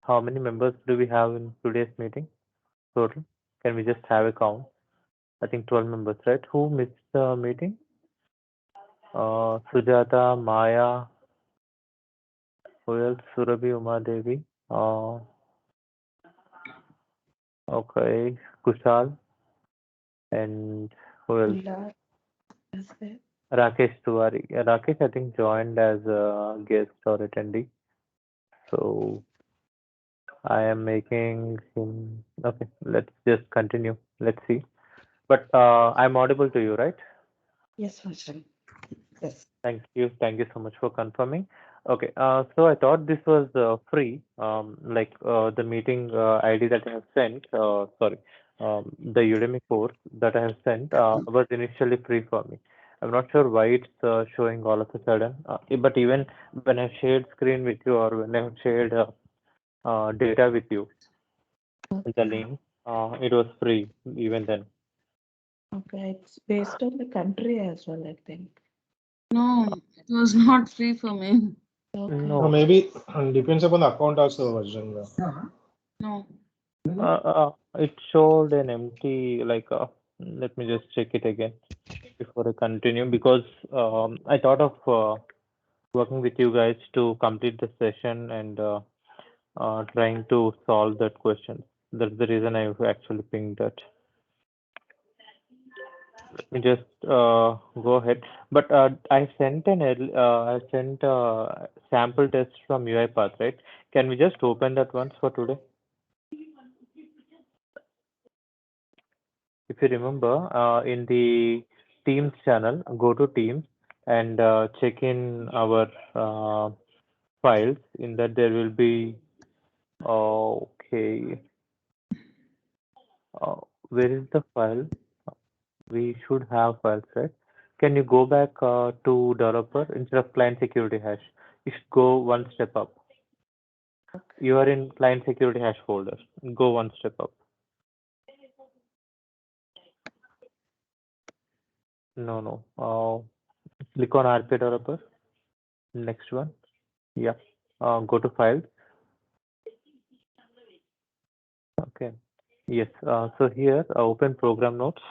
how many members do we have in today's meeting total? Can we just have a count? I think 12 members, right? Who missed the meeting? Sujata, Maya, who else? Surabhi, Uma Devi. Okay, Kushal, and who else? Ulla is there. Rakesh Tiwari. Rakesh, I think, joined as a guest or attendee. So I am making him. Okay, let's just continue. Let's see. But I'm audible to you, right? Yes, Vajra. Yes. Thank you. Thank you so much for confirming. Okay, so I thought this was free, like the meeting ID that I have sent, sorry, the Udemy course that I have sent was initially free for me. I'm not sure why it's showing all of a sudden, but even when I shared screen with you or when I shared data with you, the Okay. link, it was free even then. Okay. It's based on the country as well, I think. No, it was not free for me. Okay. No, Maybe depends upon the account also, version. No. it showed an empty, like, let me just check it again before I continue because I thought of working with you guys to complete the session and trying to solve that question. That's the reason I actually pinged that. Let me just go ahead. But I sent sample test from UiPath, right? Can we just open that once for today? If you remember, in the Teams channel, go to Teams and check in our files. In that, there will be, okay, where is the file? We should have files, right? Can you go back to developer instead of client security hash? You should go one step up. You are in client security hash folder. Go one step up. No, no. Click on RP developer. Next one. Yeah. Go to files. Okay. Yes. So here, open program notes.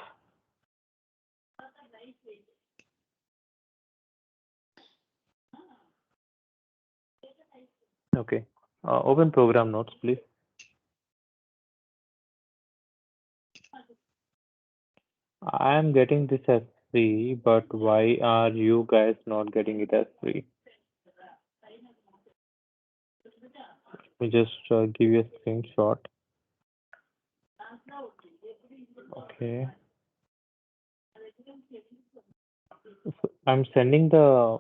Okay. Open program notes, please. I am getting this as free, but why are you guys not getting it as free? Let me just give you a screenshot. Okay. So I'm sending the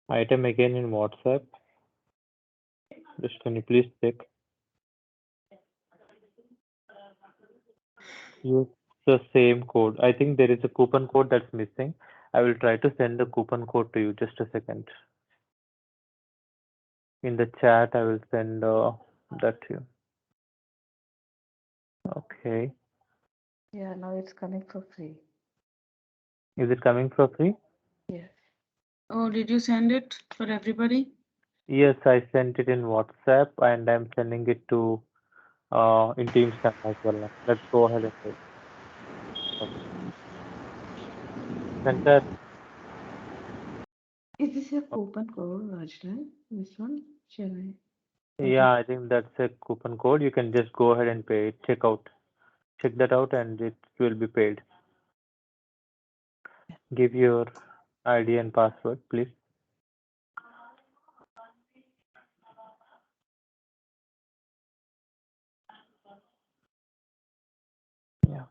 item again in WhatsApp. Just can you please check? Use the same code. I think there is a coupon code that's missing. I will try to send the coupon code to you. Just a second. In the chat, I will send that to you. Okay. Yeah, now it's coming for free. Is it coming for free? Yes. Oh, did you send it for everybody? Yes, I sent it in WhatsApp and I'm sending it to in Teams chat as well now. Let's go ahead and do it. Okay. Send that. Is this your coupon code, Vajra? This one? Shall I? Yeah, I think that's a coupon code. You can just go ahead and pay it. Check out. Check that out and it will be paid. Give your ID and password, please. Yeah.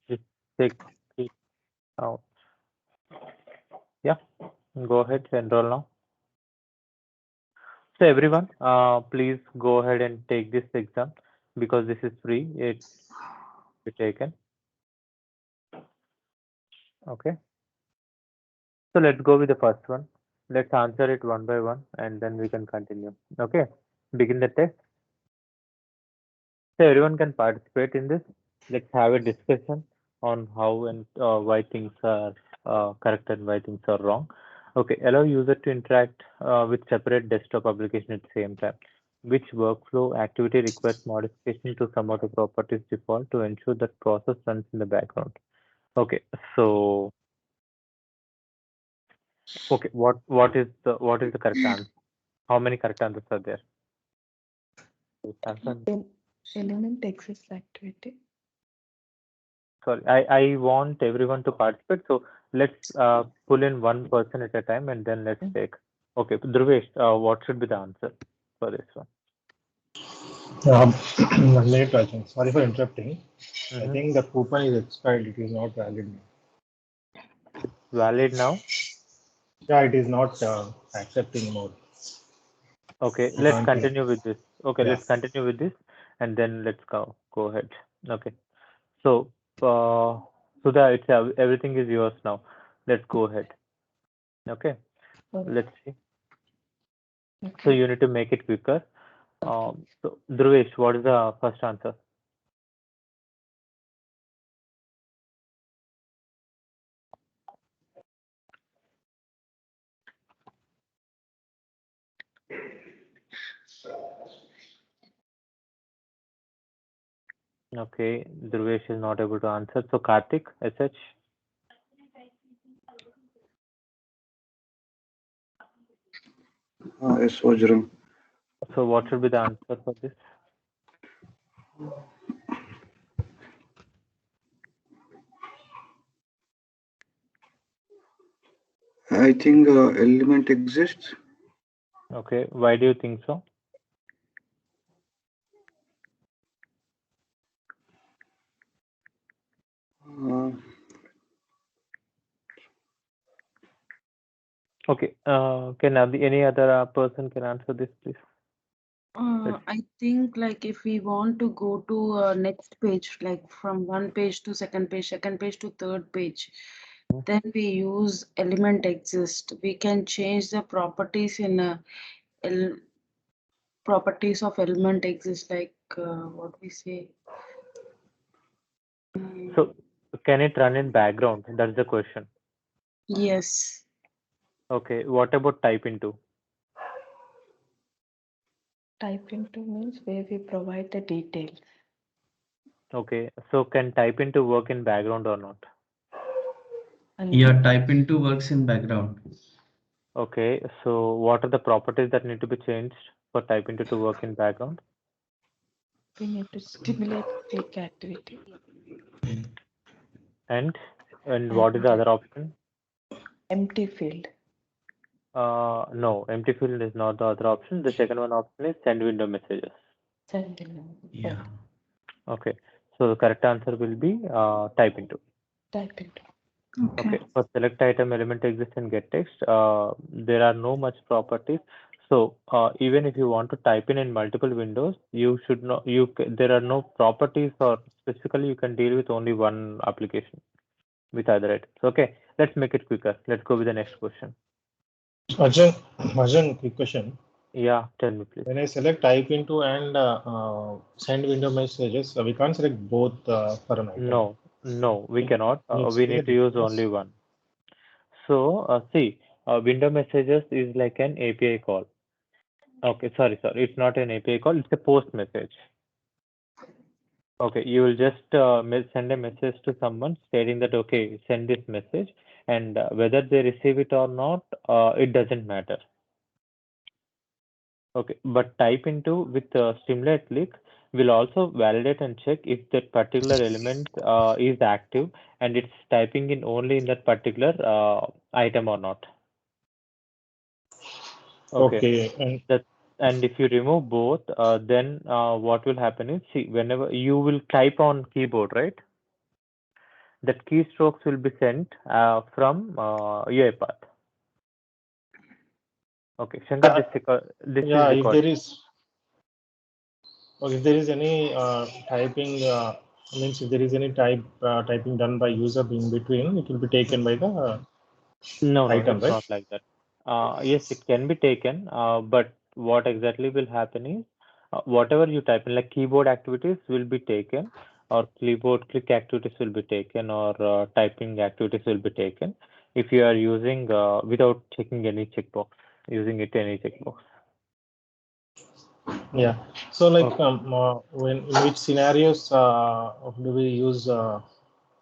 Just check it out. Yeah. Go ahead, enroll now. So everyone, please go ahead and take this exam because this is free. It be taken. Okay. So let's go with the first one. Let's answer it one by one and then we can continue. Okay. begin the test. So everyone can participate in this. Let's have a discussion on how and why things are correct and why things are wrong. Okay, allow user to interact with separate desktop application at the same time. Which workflow activity requires modification to some of the properties default to ensure that process runs in the background? Okay, so okay, what is the correct answer? How many correct answers are there? Element exists activity. Sorry, I want everyone to participate. So let's pull in one person at a time and then let's take. Okay, Dhruvesh, what should be the answer for this one? 1 minute, Rajan. Sorry for interrupting. I Mhm. think the coupon is expired. It is not valid. Valid now? Yeah, it is not accepting more. Okay, You let's can't continue with this. Okay, Yeah. let's continue with this and then let's go ahead. Okay, so Sudha, it's everything is yours now. Let's go ahead. Okay, let's see. So Okay. you need to make it quicker. So Dhruvesh, what is the first answer? Okay, Dhruvesh is not able to answer. So Karthik, SH. Yes, Vajram. So what should be the answer for this? I think element exists. Okay, why do you think so? Uh, Okay, can any other person can answer this, please? I think like if we want to go to next page, like from one page to second page to third page, then we use element exist. We can change the properties in properties of element exist, like what we say. So can it run in background? That's the question. Yes. Okay, what about type into? Type into means where we provide the details. Okay, so can type into work in background or not? And Yeah, type into works in background. Okay, so what are the properties that need to be changed for type into to work in background? we need to stimulate click activity. And what is the other option? Empty field. No, empty field is not the other option. The second one option is send window messages. Send in. Yeah. Okay, so the correct answer will be type into. Type into. Okay, for select item element exists in get text, there are no much properties. So even if you want to type in multiple windows, you should not. There are no properties, or specifically you can deal with only one application with other items. Okay, let's make it quicker. Let's go with the next question. Arjun, quick question. Yeah, tell me please. When I select type into and send window messages, we can't select both for an item. No, we cannot. Can you We explain need the to use difference? only one. So see, window messages is like an API call. Okay, sorry. It's not an API call. It's a post message. Okay, you will just send a message to someone stating that, okay, send this message, and whether they receive it or not, it doesn't matter. Okay, but type into with stimulate click will also validate and check if that particular element is active and it's typing in only in that particular item or not. Okay. And if you remove both, then what will happen is, see, whenever you will type on keyboard, right? That keystrokes will be sent from UiPath. Okay, Shankar, this Yeah, is if recorded. there is, or if there is any typing, means if there is any typing done by user in between, it will be taken by the No, item, it's right? not like that. Yes, it can be taken, but what exactly will happen is whatever you type in, like keyboard activities will be taken, or keyboard click activities will be taken, or typing activities will be taken if you are using without checking any checkbox, using it any checkbox. Yeah. So like Okay. when in which scenarios do we use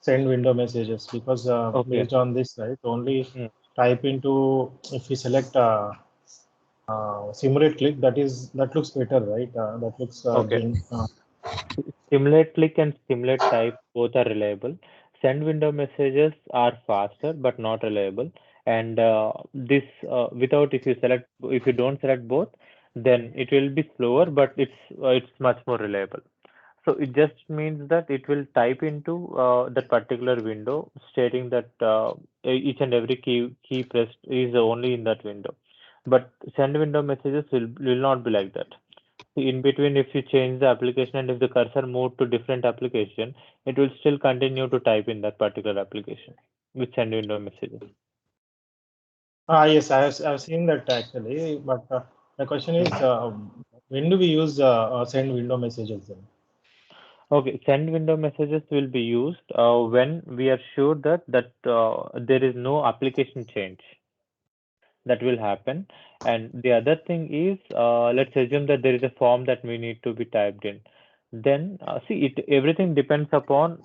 send window messages? Because Okay. based on this, right, only Mm. type into, if we select simulate click, that looks better, right? That looks Okay. Simulate click and simulate type both are reliable. Send window messages are faster but not reliable. And this without if you don't select both, then it will be slower, but it's much more reliable. So it just means that it will type into that particular window, stating that each and every key pressed is only in that window. But send window messages will not be like that. In between, if you change the application and if the cursor moved to different application, it will still continue to type in that particular application with send window messages. Yes, I've seen that actually, but the question is, when do we use send window messages then? Okay, send window messages will be used when we are sure that there is no application change that will happen. And the other thing is, let's assume that there is a form that we need to be typed in. Then see, it everything depends upon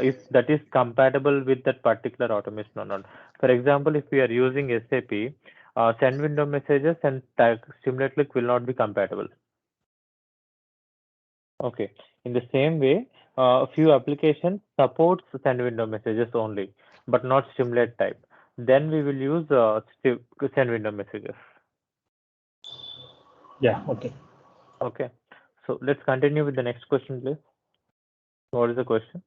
if that is compatible with that particular automation or not. For example, if we are using SAP, send window messages and simulate click will not be compatible. Okay. In the same way, a few applications supports send window messages only, but not simulate type. Then we will use send window messages. Yeah. Okay. Okay. So let's continue with the next question, please. What is the question?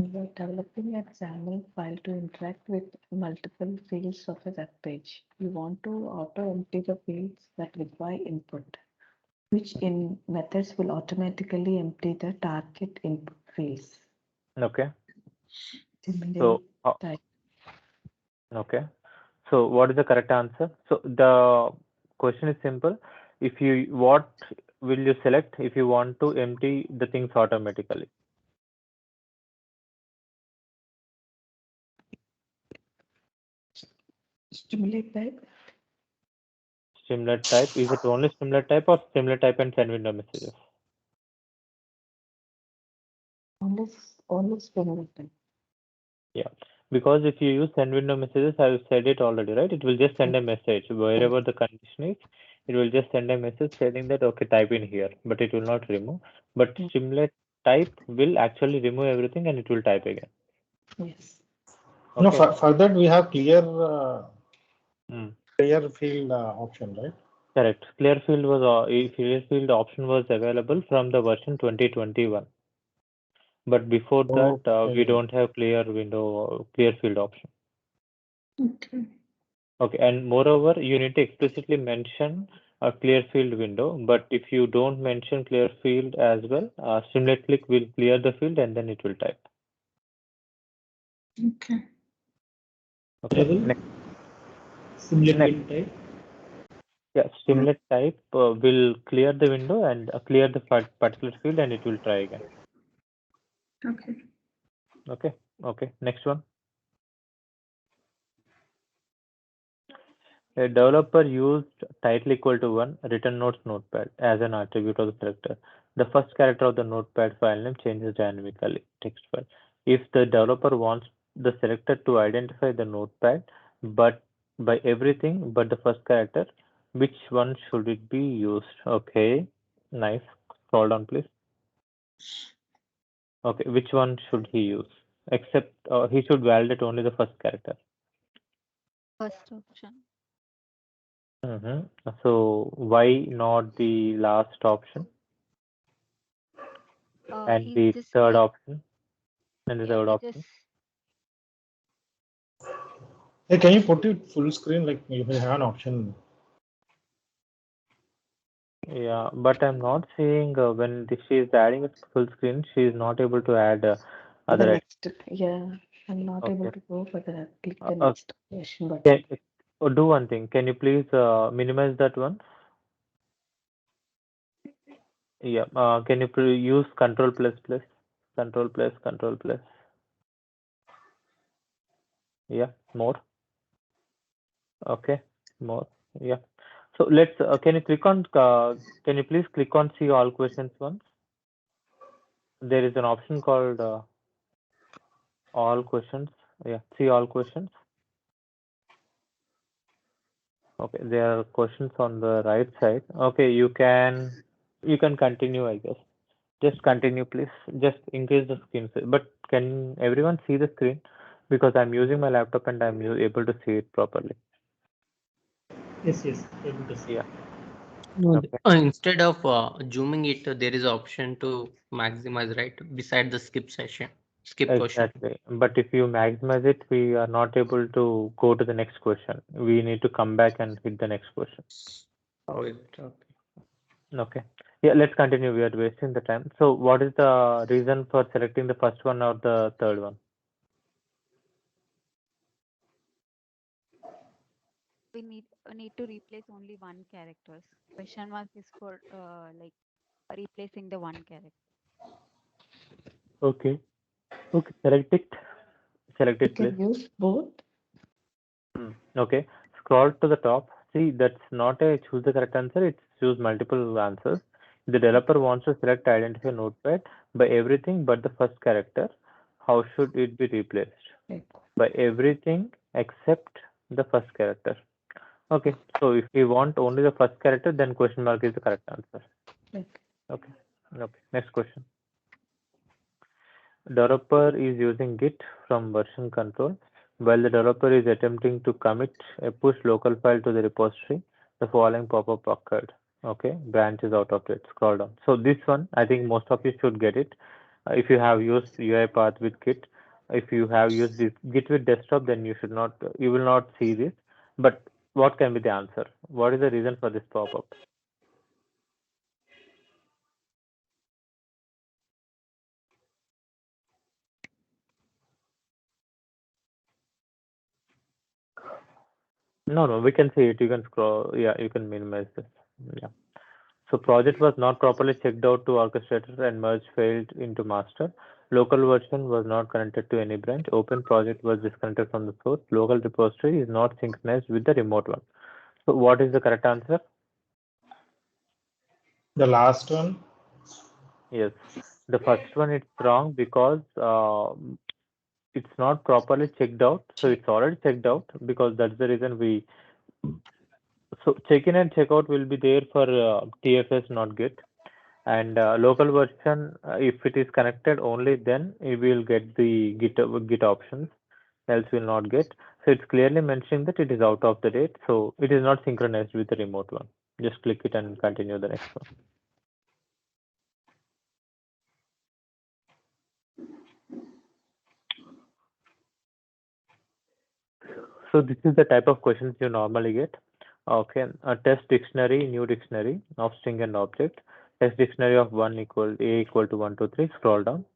We're developing a XAML file to interact with multiple fields of a web page. You want to auto-empty the fields that require input, which in methods will automatically empty the target input fields. Okay. Simulate So type. okay. So what is the correct answer? So the question is simple. What will you select if you want to empty the things automatically? Simulate type. Similar type. Is it only similar type or similar type and send window messages? Only simulate type. Yeah, because if you use send window messages, I've said it already, right? It will just send a message wherever the condition is. It will just send a message saying that okay, type in here, but it will not remove. But simulate type will actually remove everything and it will type again. Yes. No, Okay. for that we have clear field option, right? Correct. Clear field option was available from the version 2021. But before that, we don't have clear field option. Okay. Okay, and moreover, you need to explicitly mention a clear field window, but if you don't mention clear field as well, simulate click will clear the field and then it will type. Okay. Okay, next. Simulate type? Yeah, simulate type will clear the window and clear the particular field and it will try again. Okay. Okay, okay, next one. A developer used title equal to 1 return notes notepad as an attribute of the selector. The first character of the notepad file name changes dynamically. Text file. If the developer wants the selector to identify the notepad but by everything but the first character, which one should it be used? Okay, nice. Scroll down, please. Okay, which one should he use? Except he should validate only the first character. First option. So why not the last option? And He the just third need, option? And the yeah, third he option? just Hey, can you put it full screen? Like you may have an option. Yeah, but I'm not seeing when she is adding a full screen, she is not able to add The other. next, yeah, I'm not able Okay. to go for the click the Uh, next question button. do one thing. Can you please minimize that one? Yeah. Can you use control plus plus? Control plus, control plus. Yeah, more. Okay, more. Yeah. So let's, can you please click on see all questions once? There is an option called all questions. Yeah, see all questions. Okay, there are questions on the right side. Okay, you can continue, I guess. Just continue, please. Just increase the screen size. But can everyone see the screen? Because I'm using my laptop and I'm able to see it properly. Yes, able to see. Yeah. No, Okay. instead of zooming it, there is option to maximize, right? Beside the skip question. Exactly. But if you maximize it, we are not able to go to the next question. We need to come back and hit the next question. How is it? Okay. Okay. Yeah, let's continue. We are wasting the time. So what is the reason for selecting the first one or the third one? We need to replace only one characters. Question mark is for like replacing the one character. Okay. Okay. Select it. Select You it, please. can use both. Okay. Scroll to the top. See, that's not a choose the correct answer. It's choose multiple answers. The developer wants to select identify notepad by everything but the first character. How should it be replaced? Like, By everything except the first character. Okay. So if we want only the first character, then question mark is the correct answer. like, Okay. Okay. Next question. Developer is using Git from version control. While the developer is attempting to commit a push local file to the repository, the following pop-up occurred. Okay, branch is out of date. Scroll down. So this one, I think most of you should get it. If you have used UiPath with Git, if you have used this Git with desktop, then you should not, you will not see this. But what can be the answer? What is the reason for this pop-up? No, we can see it. You can scroll. Yeah, you can minimize this. Yeah. So project was not properly checked out to orchestrator and merge failed into master. Local version was not connected to any branch. Open project was disconnected from the source. Local repository is not synchronized with the remote one. So what is the correct answer? The last one? Yes. The first one it's wrong because it's not properly checked out. So it's already checked out because that's the reason we. So check-in and check-out will be there for TFS, not Git. And local version, if it is connected only, then we will get the Git options, else will not get. So it's clearly mentioning that it is out of the date, so it is not synchronized with the remote one. Just click it and continue the next one. So this is the type of questions you normally get. Okay, a test dictionary, new dictionary of string and object. Test dictionary of a equal to 1, 2, 3. Scroll down.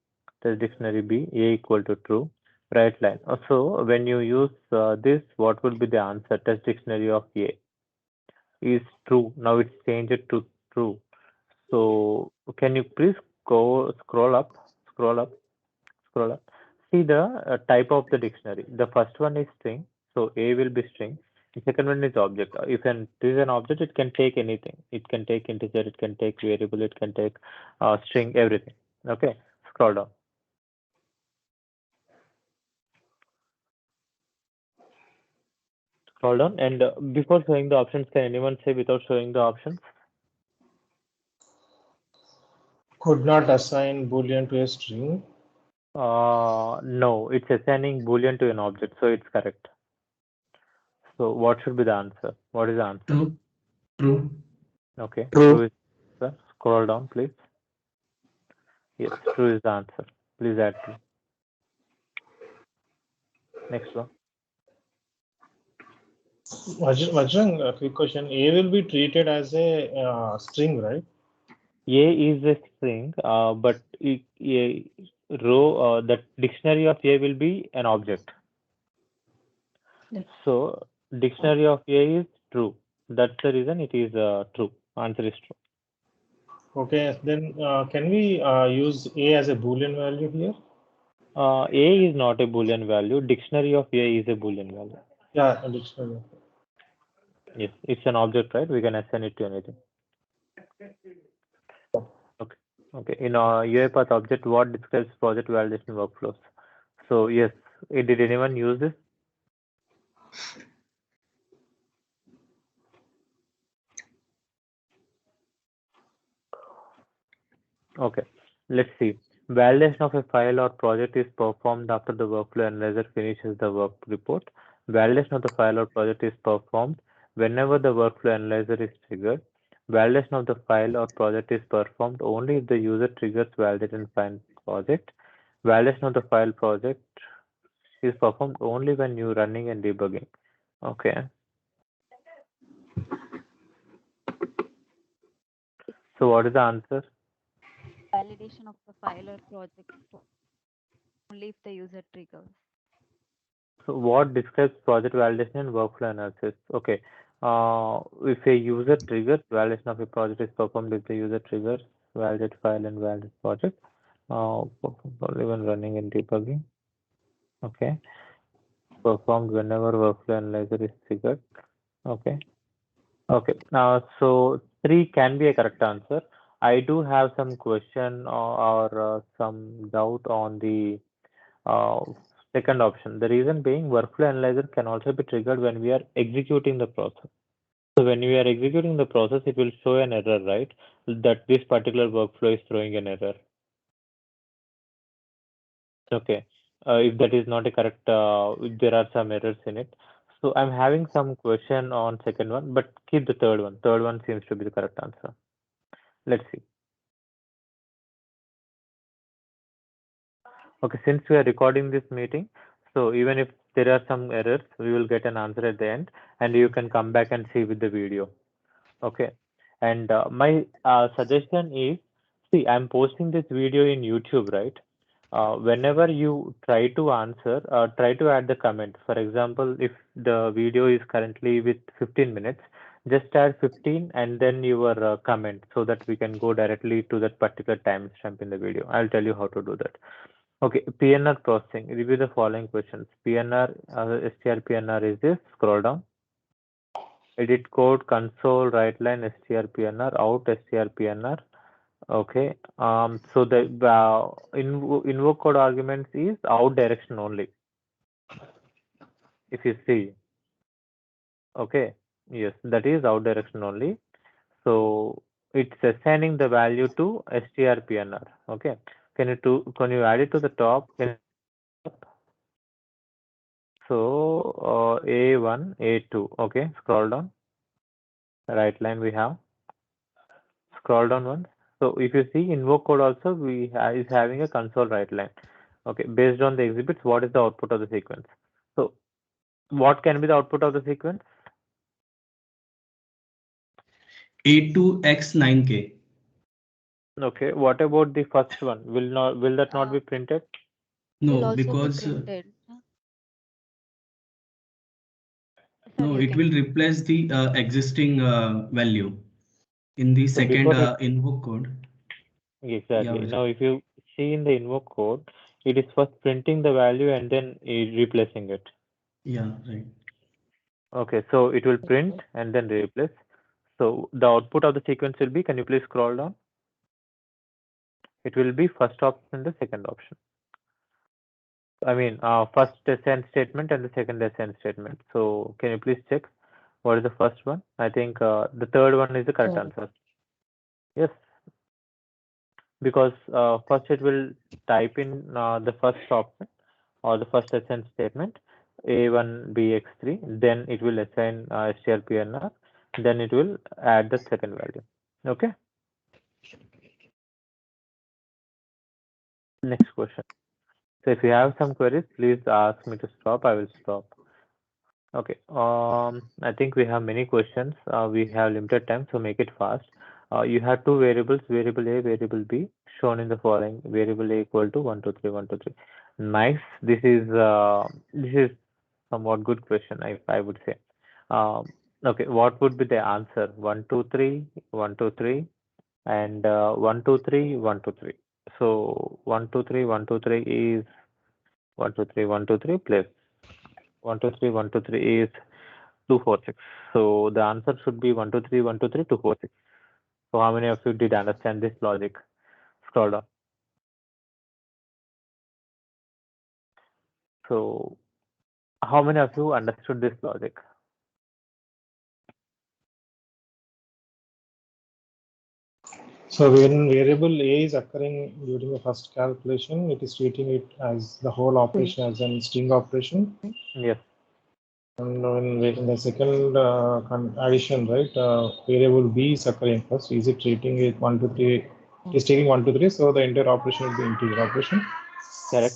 Test dictionary B, a equal to true. Right line. So when you use this, what will be the answer? Test dictionary of a is true. Now it's changed it to true. So can you please go scroll up, scroll up, scroll up. See the type of the dictionary. The first one is string, so A will be string. The second one is object. If it is an object, it can take anything. It can take integer, it can take variable, it can take string, everything. Okay, scroll down. Scroll down, and before showing the options, can anyone say without showing the options? Could not assign Boolean to a string. No, it's assigning Boolean to an object, so it's correct. So what should be the answer? What is the answer? True. Okay, True. true is the answer. Scroll down, please. Yes, true is the answer. Please add true. Next one. Vajrang, a quick question. A will be treated as a string, right? A is a string, but a row, the dictionary of A will be an object. Yes. So dictionary of A is true. That's the reason it is true. Answer is true. Okay, then can we use A as a Boolean value here? A is not a Boolean value. Dictionary of A is a Boolean value. Yeah, a dictionary. Yes, it's an object, right? We can assign it to anything. Okay. Okay. In our UiPath object, what describes project validation workflows? So yes, did anyone use this? Okay. Let's see. Validation of a file or project is performed after the workflow analyzer finishes the work report. Validation of the file or project is performed whenever the workflow analyzer is triggered. Validation of the file or project is performed only if the user triggers validate and find project. Validation of the file project is performed only when you're running and debugging. Okay. So what is the answer? Validation of the file or project only if the user triggers. So what describes project validation and workflow analysis? Okay. If a user triggers, validation of a project is performed if the user triggers validate file and validate project. Only when running and debugging. Okay. Performed whenever workflow analyzer is triggered. Okay. Okay. So 3 can be a correct answer. I do have some question or some doubt on the second option. The reason being workflow analyzer can also be triggered when we are executing the process. So when we are executing the process, it will show an error, right? That this particular workflow is throwing an error. Okay. If that is not a correct, there are some errors in it. So I'm having some question on second one, but keep the third one. Third one seems to be the correct answer. Let's see. Okay, since we are recording this meeting, so even if there are some errors, we will get an answer at the end, and you can come back and see with the video. Okay, and my suggestion is, see, I'm posting this video in YouTube, right? Whenever you try to answer, try to add the comment. For example, if the video is currently with 15 minutes, just add 15 and then your comment so that we can go directly to that particular timestamp in the video. I'll tell you how to do that. Okay, PNR processing. Review the following questions. PNR, strPNR is this. Scroll down. Edit code, console, write line, strPNR, out, strPNR. Okay. So the invoke code arguments is out direction only. If you see. Okay. Yes, that is out direction only. So it's assigning the value to strPNR. Okay. Can you add it to the top? So A1, A2. Okay. Scroll down. Right line we have. Scroll down once. So if you see invoke code also is having a console write line. Okay, based on the exhibits, what is the output of the sequence? So what can be the output of the sequence? A2X9K. Okay, what about the first one? Will that not be printed? Will No, also be because printed. no, Sorry, it will replace the existing value in the So second before invoke code. Yeah, exactly. Vijay. Now if you see in the invoke code, it is first printing the value and then replacing it. Yeah, right. Okay, so it will print and then replace. So the output of the sequence will be, can you please scroll down? It will be first option and the second option. I mean, first assign statement and the second assign statement. So can you please check what is the first one? I think the third one is the correct answer. Yes, because first it will type in the first option or the first assign statement A1 BX3, then it will assign strPNR, then it will add the second value. Okay. Next question. So if you have some queries, please ask me to stop. I will stop. Okay. I think we have many questions. We have limited time, so make it fast. You have two variables, variable A, variable B, shown in the following. Variable A equal to 1, 2, 3, 1, 2, 3. Nice. This is somewhat good question, I would say. Okay. What would be the answer? 1, 2, 3, 1, 2, 3, and 1 2 3 1 2 3. So 1 2 3 1 2 3 is 1 2 3 1 2 3 plus 1 2 3 1 2 3 is 2 4 6. So the answer should be 1 2 3 1 2 3 2 4 6. So how many of you did understand this logic? Scroll down. So how many of you understood this logic? So when variable A is occurring during the first calculation, it is treating it as the whole operation as a string operation. Yes. And when in the second addition, right, variable B is occurring first. Is it treating it 1 2 3? It is taking 1 2 3. So the entire operation will be integer operation. Correct.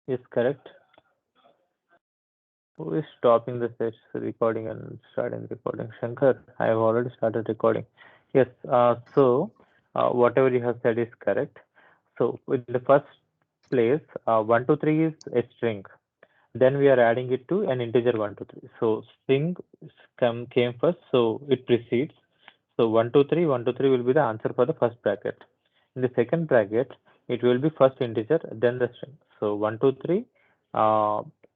Is correct. Who is stopping the recording and starting recording? Shankar, I have already started recording. Yes. So whatever you have said is correct. So in the first place, 1 2 3 is a string. Then we are adding it to an integer 1 2 3. So string came first, so it precedes. So 1 2 3 1 2 3 will be the answer for the first bracket. In the second bracket, it will be first integer, then the string. So 1 2 3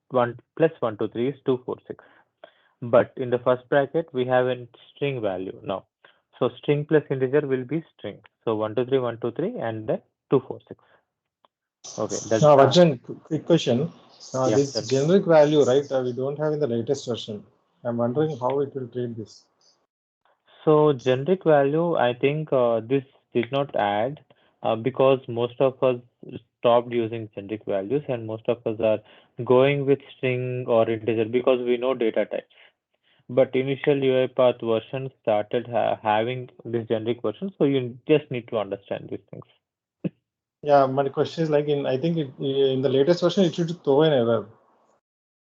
1 plus 1 2 3 is 2 4 6. But in the first bracket, we have a string value now. So string plus integer will be string. So 1 2 3 1 2 3 and then 2 4 6. Okay, that's Now, the Arjun, quick question. Yeah, This that's generic value, right, we don't have in the latest version. I'm wondering how it will treat this. So generic value, I think this did not add because most of us stopped using generic values and most of us are going with string or integer because we know data types. But initial UiPath version started having this generic version, so you just need to understand these things. Yeah, my question is like I think in the latest version, it should throw an error.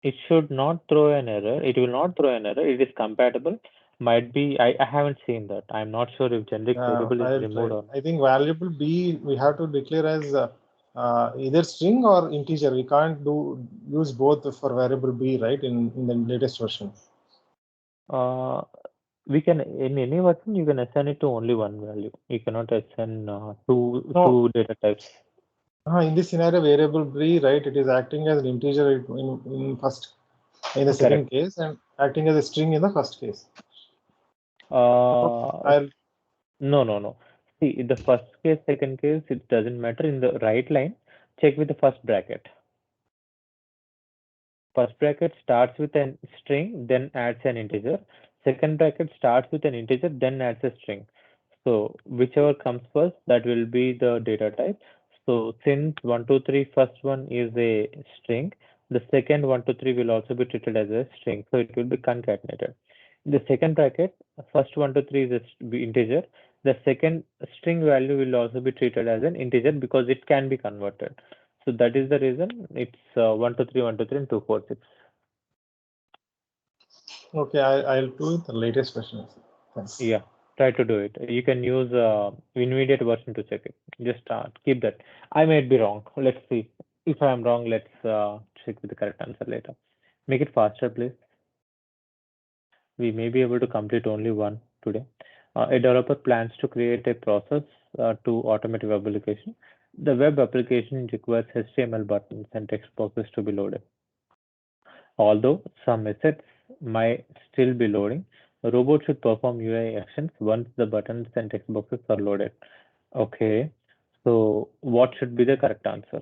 It should not throw an error. It will not throw an error. It is compatible. Might be, I haven't seen that. I'm not sure if generic variable is removed or not. I think variable B we have to declare as either string or integer. We can't use both for variable B, right? In the latest version. We can, in any version, you can assign it to only one value. You cannot assign No. two data types. In this scenario, variable B, right? It is acting as an integer in the second case and acting as a string in the first case. No. See, in the first case, second case, it doesn't matter. In the right line, check with the first bracket. First bracket starts with a string, then adds an integer. Second bracket starts with an integer, then adds a string. So whichever comes first, that will be the data type. So since 1 2 3 first one is a string, the second 1 2 3 will also be treated as a string. So it will be concatenated. In the second bracket, first 1 2 3 is a integer. The second string value will also be treated as an integer because it can be converted. So that is the reason it's 1 2 3 1 2 3 and 2 4 6. Okay, I'll do the latest version. Thanks. Yeah, try to do it. You can use immediate version to check it. Just keep that. I might be wrong. Let's see. If I'm wrong, let's check with the correct answer later. Make it faster, please. We may be able to complete only one today. A developer plans to create a process to automate a web application. The web application requires HTML buttons and text boxes to be loaded. Although some assets might still be loading, a robot should perform UI actions once the buttons and text boxes are loaded. Okay, so what should be the correct answer?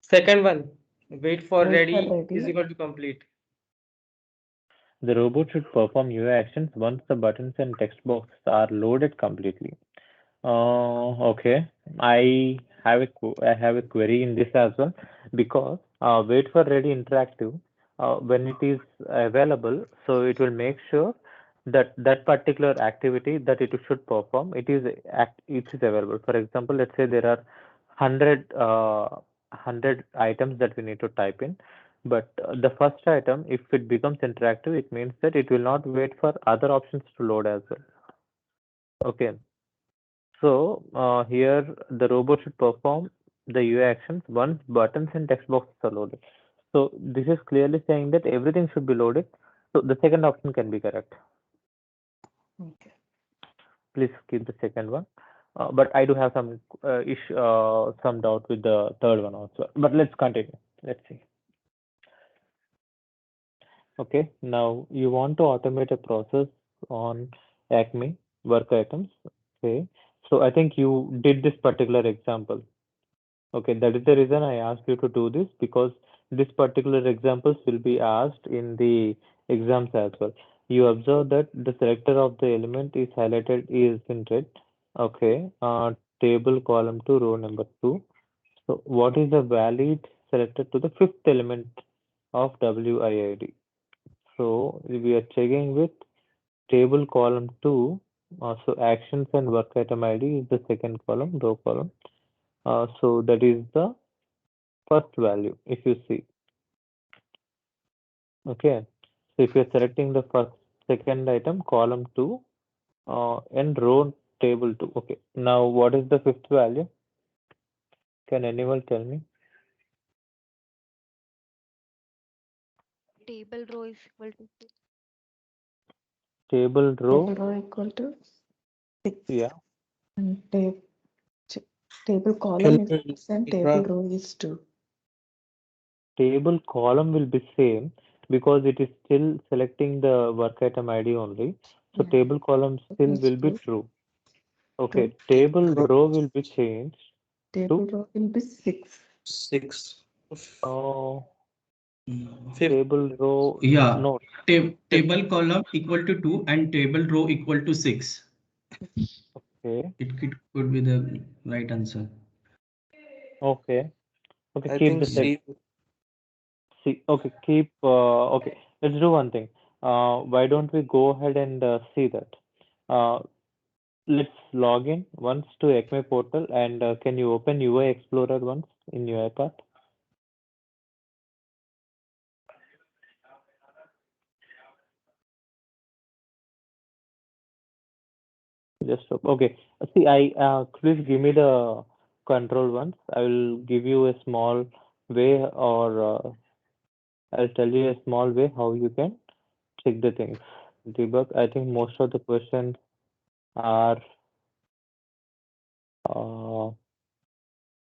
Second one, wait for Wait ready for ready. is equal to complete. The robot should perform UI actions once the buttons and text boxes are loaded completely. Okay, I have a query in this as well because wait for ready interactive when it is available, so it will make sure that that particular activity that it should perform it is available. For example, let's say there are 100 items that we need to type in, but the first item, if it becomes interactive, it means that it will not wait for other options to load as well. Okay. So here the robot should perform the UI actions once buttons and text boxes are loaded. So this is clearly saying that everything should be loaded. So the second option can be correct. Okay. Please keep the second one. But I do have some some doubt with the third one also. But let's continue. Let's see. Okay, now you want to automate a process on Acme work items. Okay, so I think you did this particular example. Okay, that is the reason I asked you to do this, because this particular examples will be asked in the exams as well. You observe that the selector of the element is highlighted is in red. Okay, table column to row number 2. So what is the valid selected to the fifth element of WIID? So we are checking with table column 2. So actions and work item ID is the second column, row column. So that is the first value, if you see. Okay. So if you're selecting the second item, column 2, and row table 2. Okay. Now what is the fifth value? Can anyone tell me? Table row is equal to 6. Table row. Table row equal to 6. Yeah. And table column is 6 and table row is 2. Table column will be same because it is still selecting the work item ID only. So Yeah. table column still Is will be true. true. Okay. True. Table row will be changed Table to row will be 6. 6. Table row. Yeah. No. Table column equal to 2 and table row equal to 6. Okay. It could be the right answer. Okay. Okay. I Keep think the see. Okay. Keep. Okay. Let's do one thing. Why don't we go ahead and see that? Let's log in once to Acme portal, and can you open UI Explorer once in UiPath? Just okay. See, please give me the control once. I will give you a small way, or I'll tell you a small way how you can check the things. Debug. I think most of the questions are.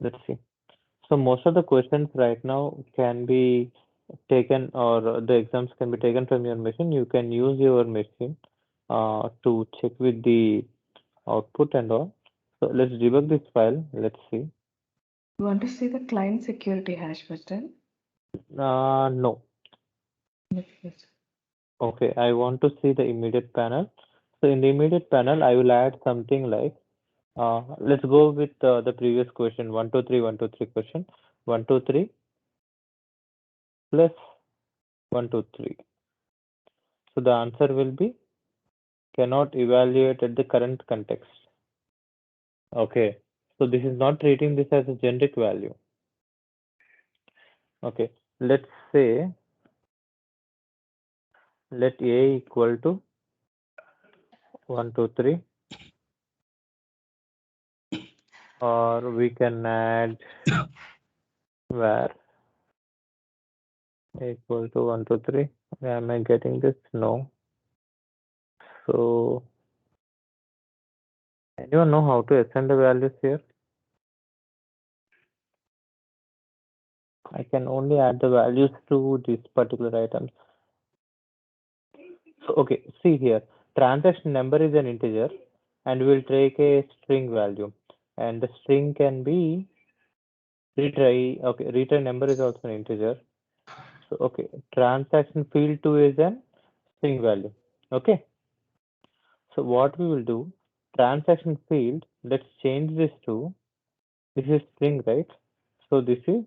Let's see. So most of the questions right now can be taken, or the exams can be taken from your machine. You can use your machine to check with the output and all. So let's debug this file. Let's see. You want to see the client security hash button? No. Yes. Okay, I want to see the immediate panel. So in the immediate panel, I will add something like, let's go with the previous question, 1, 2, 3, 1, 2, 3 question. 1, 2, 3 plus 1, 2, 3. So the answer will be cannot evaluate at the current context. Okay, so this is not treating this as a generic value. Okay, let's say let A equal to 1, 2, 3, or we can add where A equal to 1, 2, 3. Am I getting this? No. So anyone know how to assign the values here? I can only add the values to these particular items. So, okay, see here, transaction number is an integer, and we'll take a string value, and the string can be retry. Okay, retry number is also an integer. So, okay, transaction field 2 is an string value. Okay. So what we will do, transaction field, let's change this to, this is string, right? So this is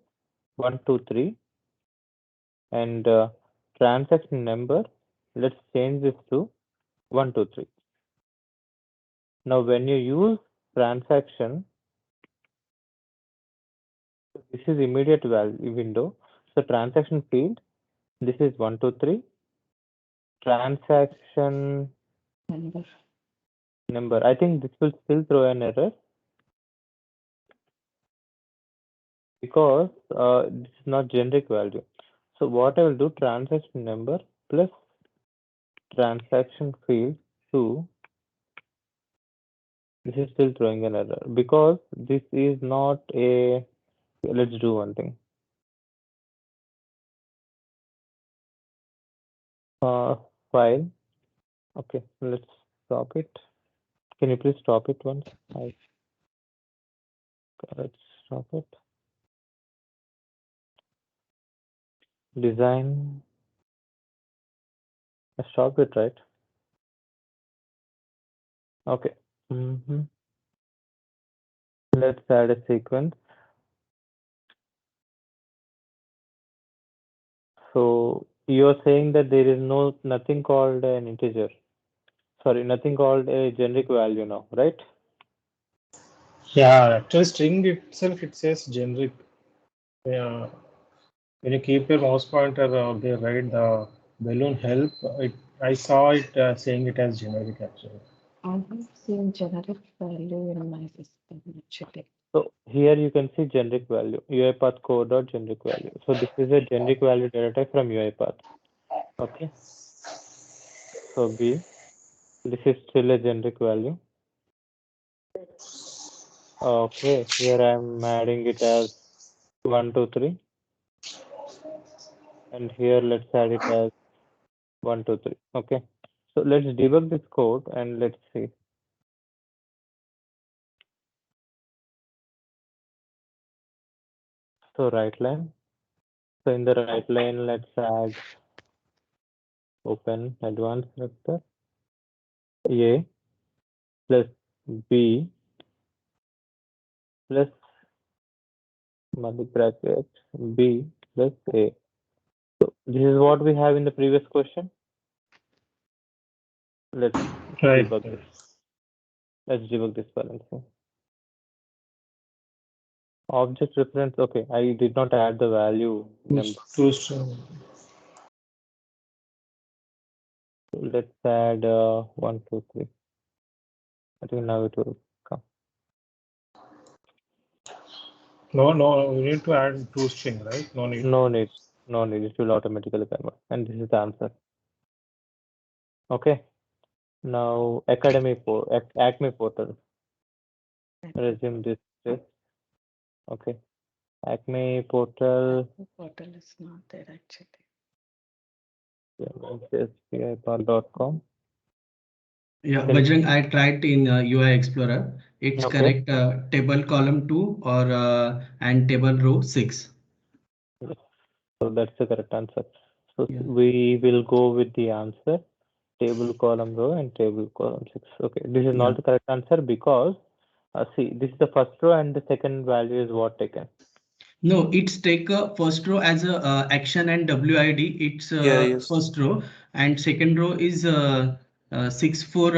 1, 2, 3, and transaction number, let's change this to 1, 2, 3. Now when you use transaction, this is immediate value window. So transaction field, this is 1, 2, 3. Transaction number. I think this will still throw an error because this is not generic value. So what I will do, transaction number plus transaction field 2. This is still throwing an error because this is not a, let's do one thing. File. Okay, let's stop it. Can you please stop it once? Let's stop it. Design. I stopped it, right? Okay. Let's add a sequence. So you're saying that there is nothing called an integer. Sorry, nothing called a generic value now, right? Yeah, actually string itself, it says generic. Yeah. When you keep your mouse pointer there, right, the balloon help, I saw it saying it as generic actually. I have seen generic value in my system actually. So here you can see generic value, UiPath core.generic value. So this is a generic value data type from UiPath. Okay. So B, this is still a generic value. Okay, here I'm adding it as 1, 2, 3. And here let's add it as 1, 2, 3. Okay. So let's debug this code and let's see. So right line. So in the right line, let's add open advanced vector A plus B plus bracket B plus A. So this is what we have in the previous question. Let's Right. debug this. Let's debug this balancing. Object reference. Okay, I did not add the value number. Let's add 1, 2, 3. I think now it will come. No, we need to add toString, right? No need. No need. No need. It will automatically convert. And this is the answer. Okay. Now Academy Acme portal. Resume this. Okay. Acme portal. The portal is not there actually. UiPath.com. Yeah, Bajrang, I tried in UI Explorer. It's Okay. correct. Table column 2 or and table row 6. Yes. So that's the correct answer. So Yeah. we will go with the answer. Table column row and table column 6. Okay. This is not the correct answer because see, this is the first row and the second value is what taken. No, it's take first row as a action and WID. It's yes. first row, and second row is 6 for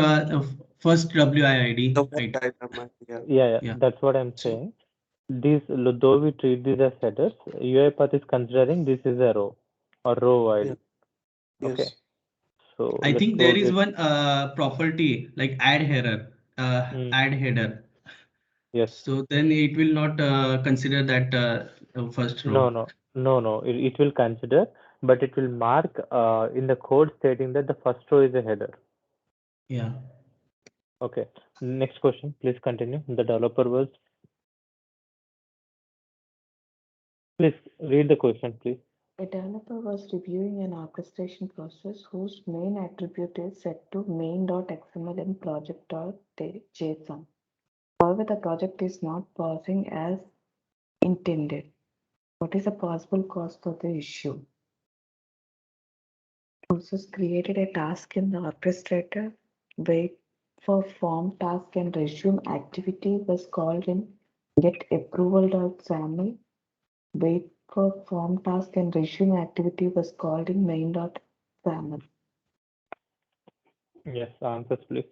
first WID. The one Right? diagram, yeah. Yeah. That's what I'm saying. These, though we treat these as headers, UiPath is considering this is a row or row ID. Yeah. Okay. Yes. So I let's think go there is with one property like add header. Add header. yes. So then it will not consider that first row. No. It will consider, but it will mark in the code stating that the first row is a header. Yeah. Okay. Next question. Please continue. The developer was. Please read the question, please. A developer was reviewing an orchestration process whose main attribute is set to main.xml in project.json. However, the project is not pausing as intended. What is the possible cause for the issue? Process created a task in the orchestrator, wait for form task and resume activity was called in getApproval.xaml. Wait for form task and resume activity was called in main.xaml. Yes, answers, please.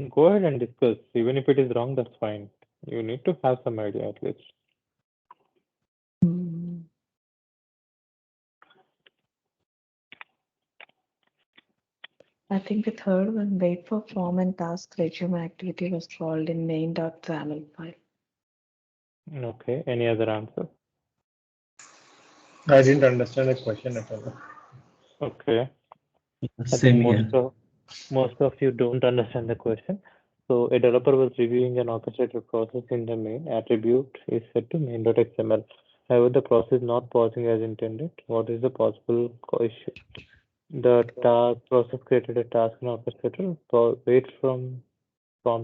Go ahead and discuss. Even if it is wrong, that's fine. You need to have some idea at least. I think the third one, wait for form and task resume activity was called in main.xaml file. Okay, any other answer? I didn't understand the question at all. Okay, I Same think here. most of you don't understand the question. So a developer was reviewing an orchestrated process in the main attribute is set to main.xml. However, the process not pausing as intended. What is the possible issue? The task process created a task in orchestrator. Wait from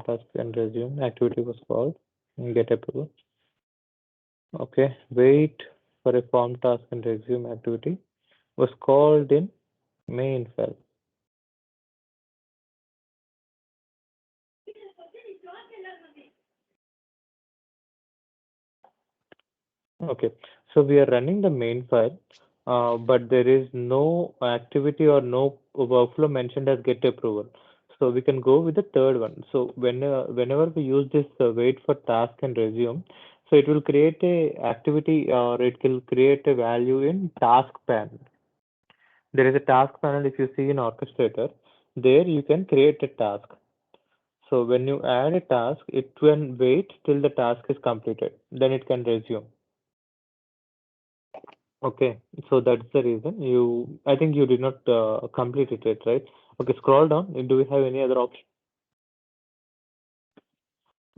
task and resume activity was called and get approval. Okay, wait for a form task and resume activity was called in main file. Okay, so we are running the main file, but there is no activity or no workflow mentioned as get approval. So we can go with the third one. So whenever we use this wait for task and resume, so it will create a activity or it will create a value in task panel. There is a task panel if you see in orchestrator. There you can create a task. So when you add a task, it will wait till the task is completed. Then it can resume. Okay, so that's the reason I think you did not complete it, right? Okay, scroll down. Do we have any other option?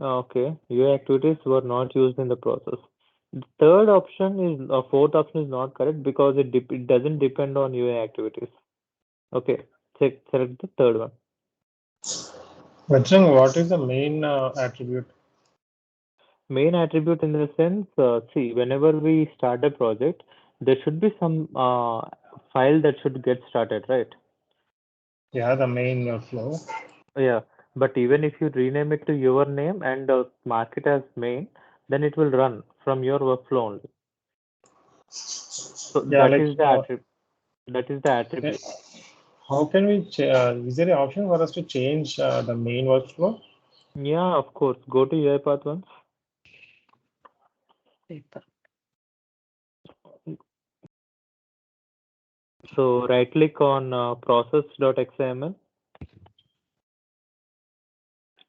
Okay, UI activities were not used in the process. The third option is, fourth option is not correct because it doesn't depend on UI activities. Okay, select the third one. Vajrang, what is the main attribute? Main attribute in the sense, see, whenever we start a project, there should be some file that should get started, right? Yeah, the main flow. Yeah, but even if you rename it to your name and mark it as main, then it will run from your workflow only. So Yeah, that is the attribute. That is the attribute. How can we? Is there an option for us to change the main workflow? Yeah, of course. Go to UiPath once. Paper. So right click on process.xml.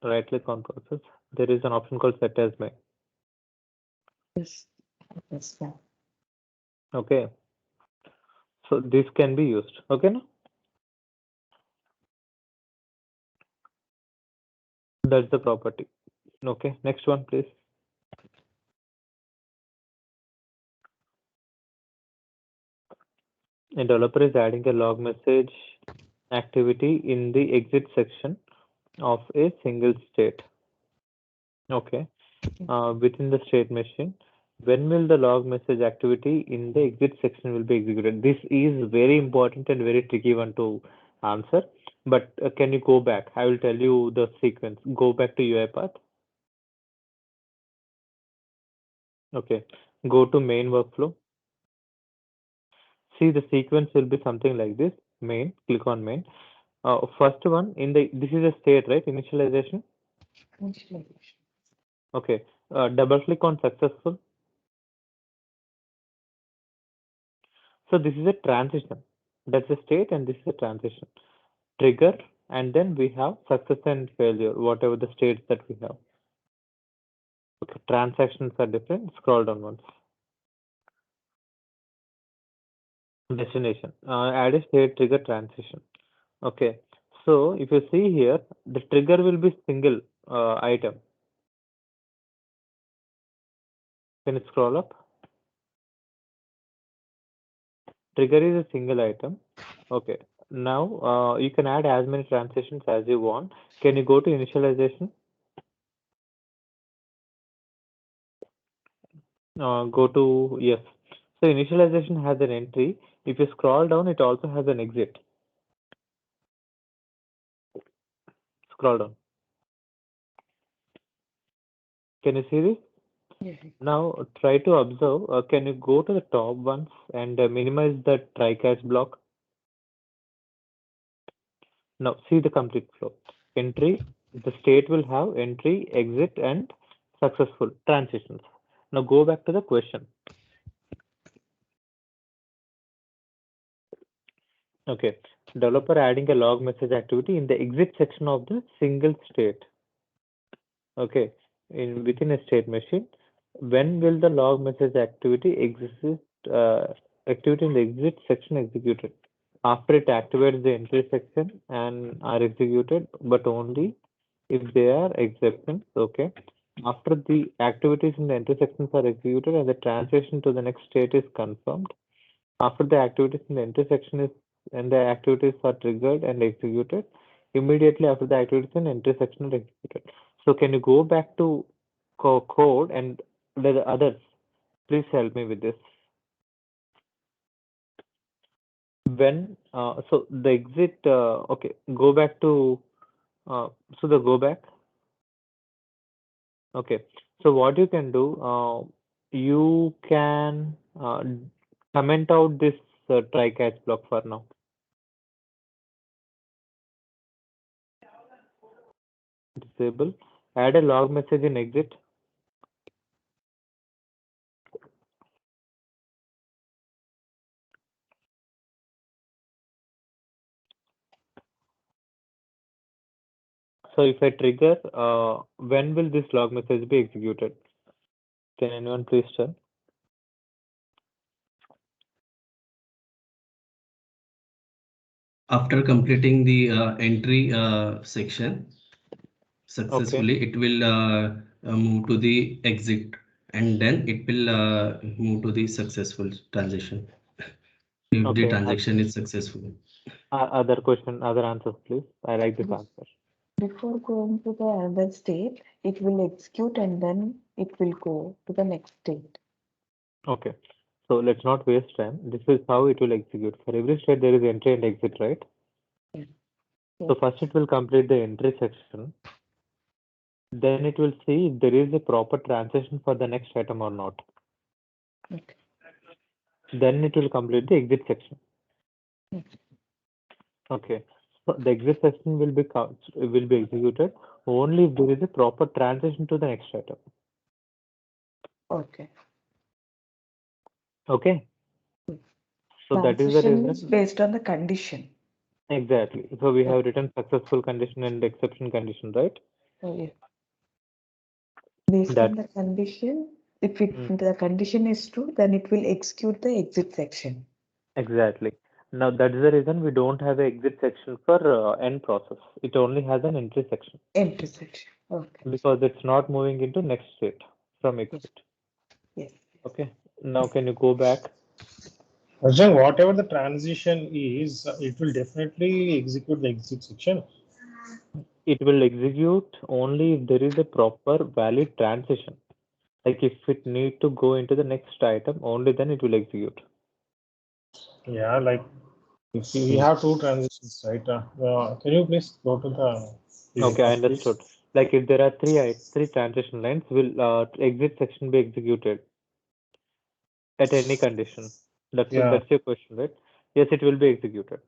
Right click on process. There is an option called set as main. Yes. Yes, yeah. Okay. So this can be used. Okay, no? That's the property. Okay, next one, please. A developer is adding a log message activity in the exit section of a single state. Okay. Within the state machine, when will the log message activity in the exit section will be executed? This is very important and very tricky one to answer. But can you go back? I will tell you the sequence. Go back to UiPath. Okay. Go to main workflow. See, the sequence will be something like this. Main. Click on main. First one this is a state, right? Initialization. Initialization. Okay. Double click on successful. So this is a transition. That's a state and this is a transition. Trigger, and then we have success and failure, whatever the states that we have. Okay, transactions are different. Scroll down once. Destination. Add a state trigger transition. Okay. So if you see here, the trigger will be single item. Can you scroll up? Trigger is a single item. Okay. Now you can add as many transitions as you want. Can you go to initialization? Go to yes. So initialization has an entry. If you scroll down, it also has an exit. Scroll down. Can you see this? Yeah. Now try to observe. Can you go to the top once and minimize the try catch block? Now see the complete flow. Entry, the state will have entry, exit, and successful transitions. Now go back to the question. Okay. developer adding a log message activity in the exit section of the single state. Okay, within a state machine. When will the log message activity activity in the exit section executed? After it activates the entry section and are executed, but only if they are exceptions. Okay. After the activities in the entry sections are executed and the transition to the next state is confirmed. After the activities in the entry section is and the activities are triggered and executed, immediately after the activities in entry section are executed. So can you go back to code and the others? Please help me with this. When so the exit okay, go back to so the go back. Okay, so what you can do, you can comment out this try catch block for now. Disable. Add a log message in exit. So if I trigger, when will this log message be executed? Can anyone please tell? After completing the entry section successfully, it will move to the exit, and then it will move to the successful transition if the Okay. transaction is successful. Other question, other answers, please. I like this answer. Before going to the other state, it will execute and then it will go to the next state. Okay. So let's not waste time. This is how it will execute. For every state, there is entry and exit, right? Yes. So first it will complete the entry section. Then it will see if there is a proper transition for the next item or not. Okay. Then it will complete the exit section. Okay. So the exit section will be executed only if there is a proper transition to the next item. Okay. Okay. So that is the Transition is reason. based on the condition. Exactly. So we have written successful condition and exception condition, right? Oh, yeah. Based on the condition, if the condition is true, then it will execute the exit section. Exactly. Now that is the reason we don't have an exit section for end process. It only has an entry section. Entry section. Okay. Because it's not moving into next state from exit. Yes. Okay. Now can you go back? Arjun, whatever the transition is, it will definitely execute the exit section. It will execute only if there is a proper valid transition. Like if it need to go into the next item, only then it will execute. Yeah, like if we have two transitions, right? Can you please go to the Okay, I please? understood. Like if there are three transition lines, will exit section be executed at any condition? That's that's your question, right? Yes, it will be executed.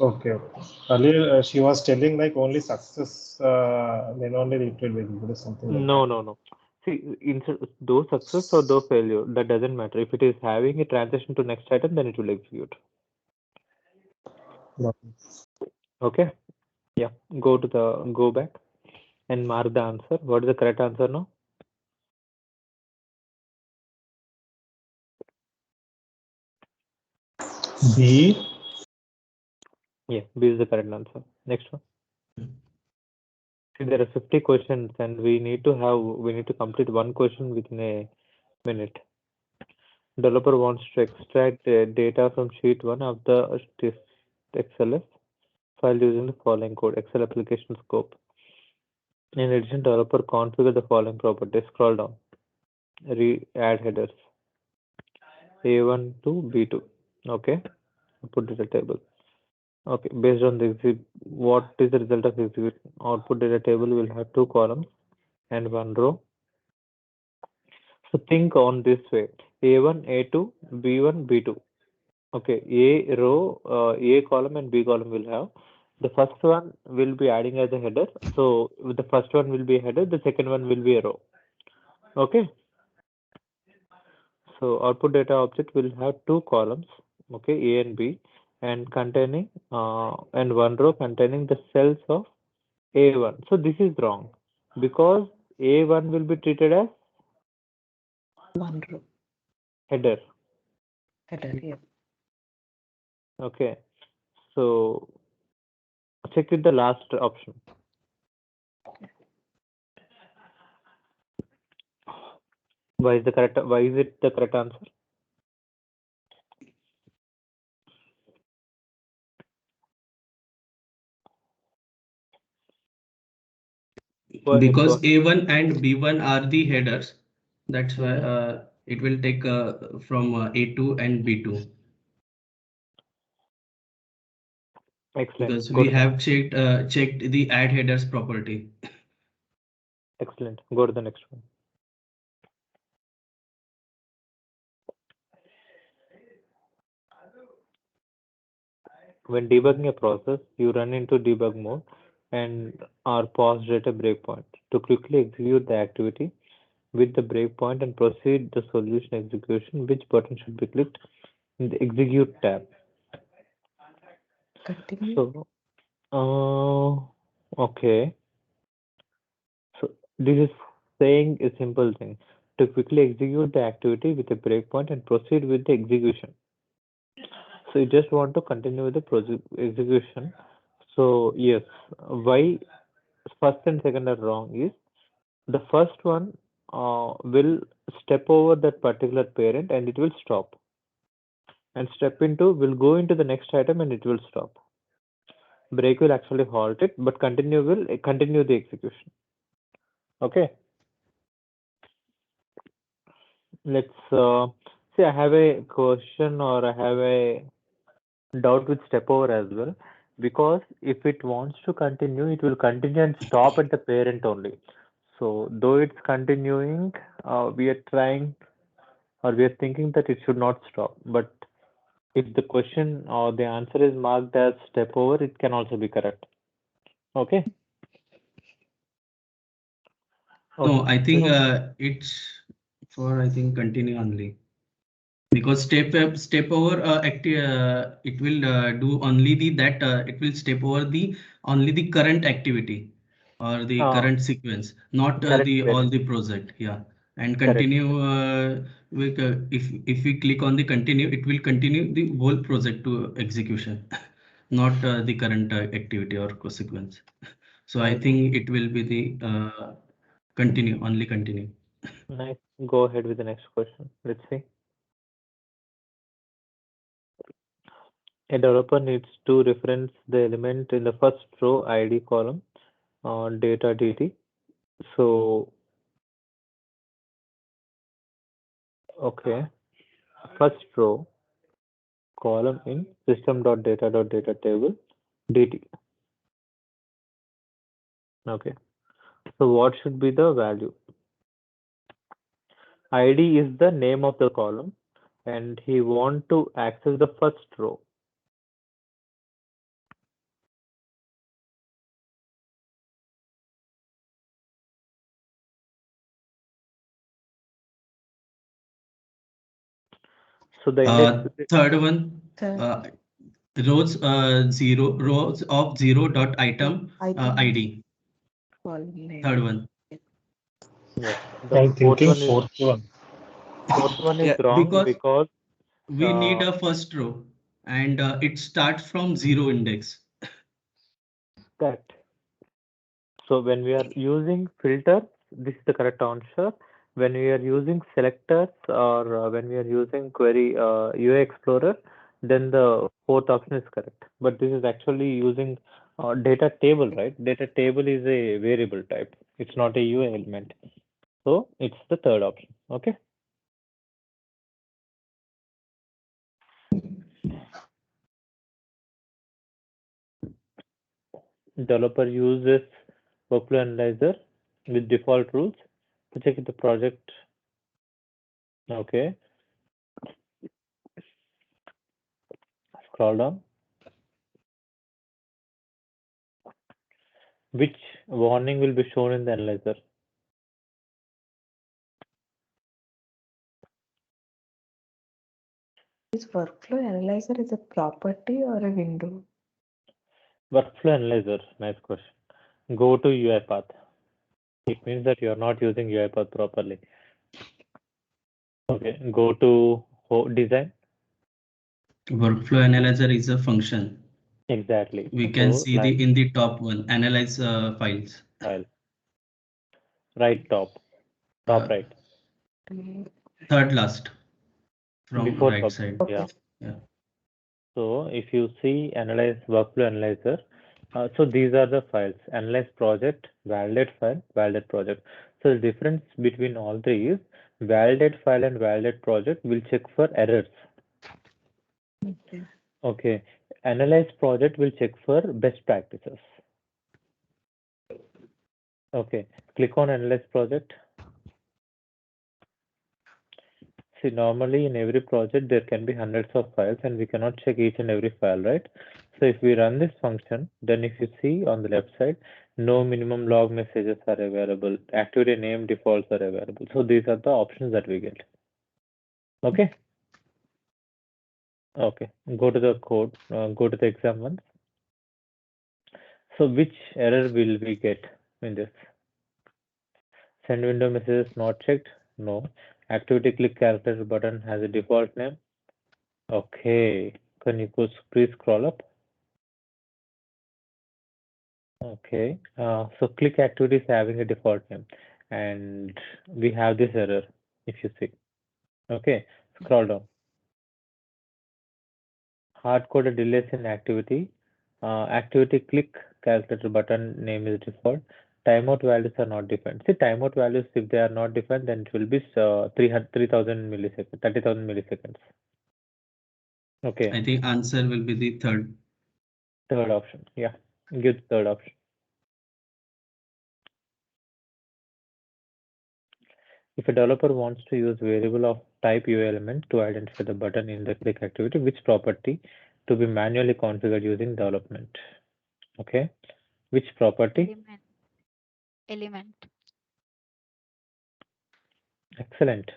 Okay. Earlier, she was telling like only success, then only it will be executed, something like No, no, no. See, though success or though failure, that doesn't matter. If it is having a transition to next item, then it will execute. that. Okay. Yeah. Go back and mark the answer. What is the correct answer now? B. Yeah, B is the correct answer. Next one. See, there are 50 questions and we need to complete one question within a minute. Developer wants to extract data from sheet 1 of the XLS file using the following code, Excel application scope. In addition, developer configure the following properties. Scroll down. Add headers. A1 to B2. Okay. Put data table. Okay. Based on the what is the result of execution? Output data table will have 2 columns and 1 row. So think on this way. A1, A2, B1, B2. Okay. A row, A column and B column will have. The first one will be adding as a header. So the first one will be a header. The second one will be a row. Okay. So output data object will have 2 columns. Okay. A and B. and containing and one row containing the cells of A1. So this is wrong because A1 will be treated as One row header. header, yeah. Okay, so check with the last option. Why is it the correct answer? Go ahead, Because go ahead. A1 and B1 are the headers, that's why it will take from A2 and B2. Excellent. Because Go we to the have checked the add headers property. excellent. Go to the next one. When debugging a process, you run into debug mode and are paused at a breakpoint. To quickly execute the activity with the breakpoint and proceed the solution execution, which button should be clicked in the execute tab? Continue. So, okay. So this is saying a simple thing. To quickly execute the activity with a breakpoint and proceed with the execution. So you just want to continue with the execution. So yes, why first and second are wrong is the first one will step over that particular parent and it will stop. And step into will go into the next item and it will stop. Break will actually halt it, but continue will continue the execution. Okay. Let's see. I have a question or I have a doubt with step over as well, because if it wants to continue, it will continue and stop at the parent only. So though it's continuing, we are trying or we are thinking that it should not stop. But if the question or the answer is marked as step over, it can also be correct. Okay. No, Okay. I think it's for continue only. Because step over it will do only the that it will step over the only the current activity or the current sequence, not Correct, the all correct, the project. Yeah, and correct. continue with if we click on the continue, it will continue the whole project to execution, not the current activity or sequence. So I think it will be the continue, only continue. Nice. Go ahead with the next question. Let's see. A developer needs to reference the element in the first row ID column on data DT. So, okay, first row column in system.data.data table DT. Okay, so what should be the value? ID is the name of the column and he want to access the first row. So the index Third one, rows rows of zero dot item ID. Third one. Yes, the I'm fourth thinking one is fourth one. is Yeah, wrong because we need a first row and it starts from zero index. that. So when we are using filters, this is the correct answer. When we are using selectors or when we are using query UI Explorer, then the fourth option is correct. But this is actually using data table, right? Data table is a variable type. It's not a UI element. So it's the third option. Okay. Developer uses workflow analyzer with default rules to check if the project. Okay. Scroll down. Which warning will be shown in the analyzer? Is workflow analyzer is a property or a window? Workflow analyzer, nice question. Go to UiPath. It means that you're not using UiPath properly. Okay, go to design. Workflow analyzer is a function. Exactly. We can So, see like in the top one, analyze files. file. Right top right. Third last from Before right top. side. Yeah. Yeah. So if you see analyze workflow analyzer, so these are the files: analyze project, validate file, validate project. So the difference between all three is validate file and validate project will check for errors. Okay. Okay. Analyze project will check for best practices. Okay. Click on analyze project. See, normally in every project there can be hundreds of files and we cannot check each and every file, right? So if we run this function, then if you see on the left side, no minimum log messages are available, activity name defaults are available. So these are the options that we get. Okay. Okay. Go to the code, go to the exam ones. So which error will we get in this? Send window messages not checked? No. Activity click character button has a default name. Okay. Can you please scroll up? Okay, so click activity is having a default name and we have this error if you see. Okay, scroll down. Hard-coded delays in activity. Activity click calculator button name is default. Timeout values are not defined. See, timeout values, if they are not defined, then it will be 3,000 milliseconds, 30,000 milliseconds. Okay. I think answer will be the third. Third option. Yeah, give the third option. If a developer wants to use variable of type UElement to identify the button in the click activity, which property to be manually configured using development? Okay, which property? Element. Excellent.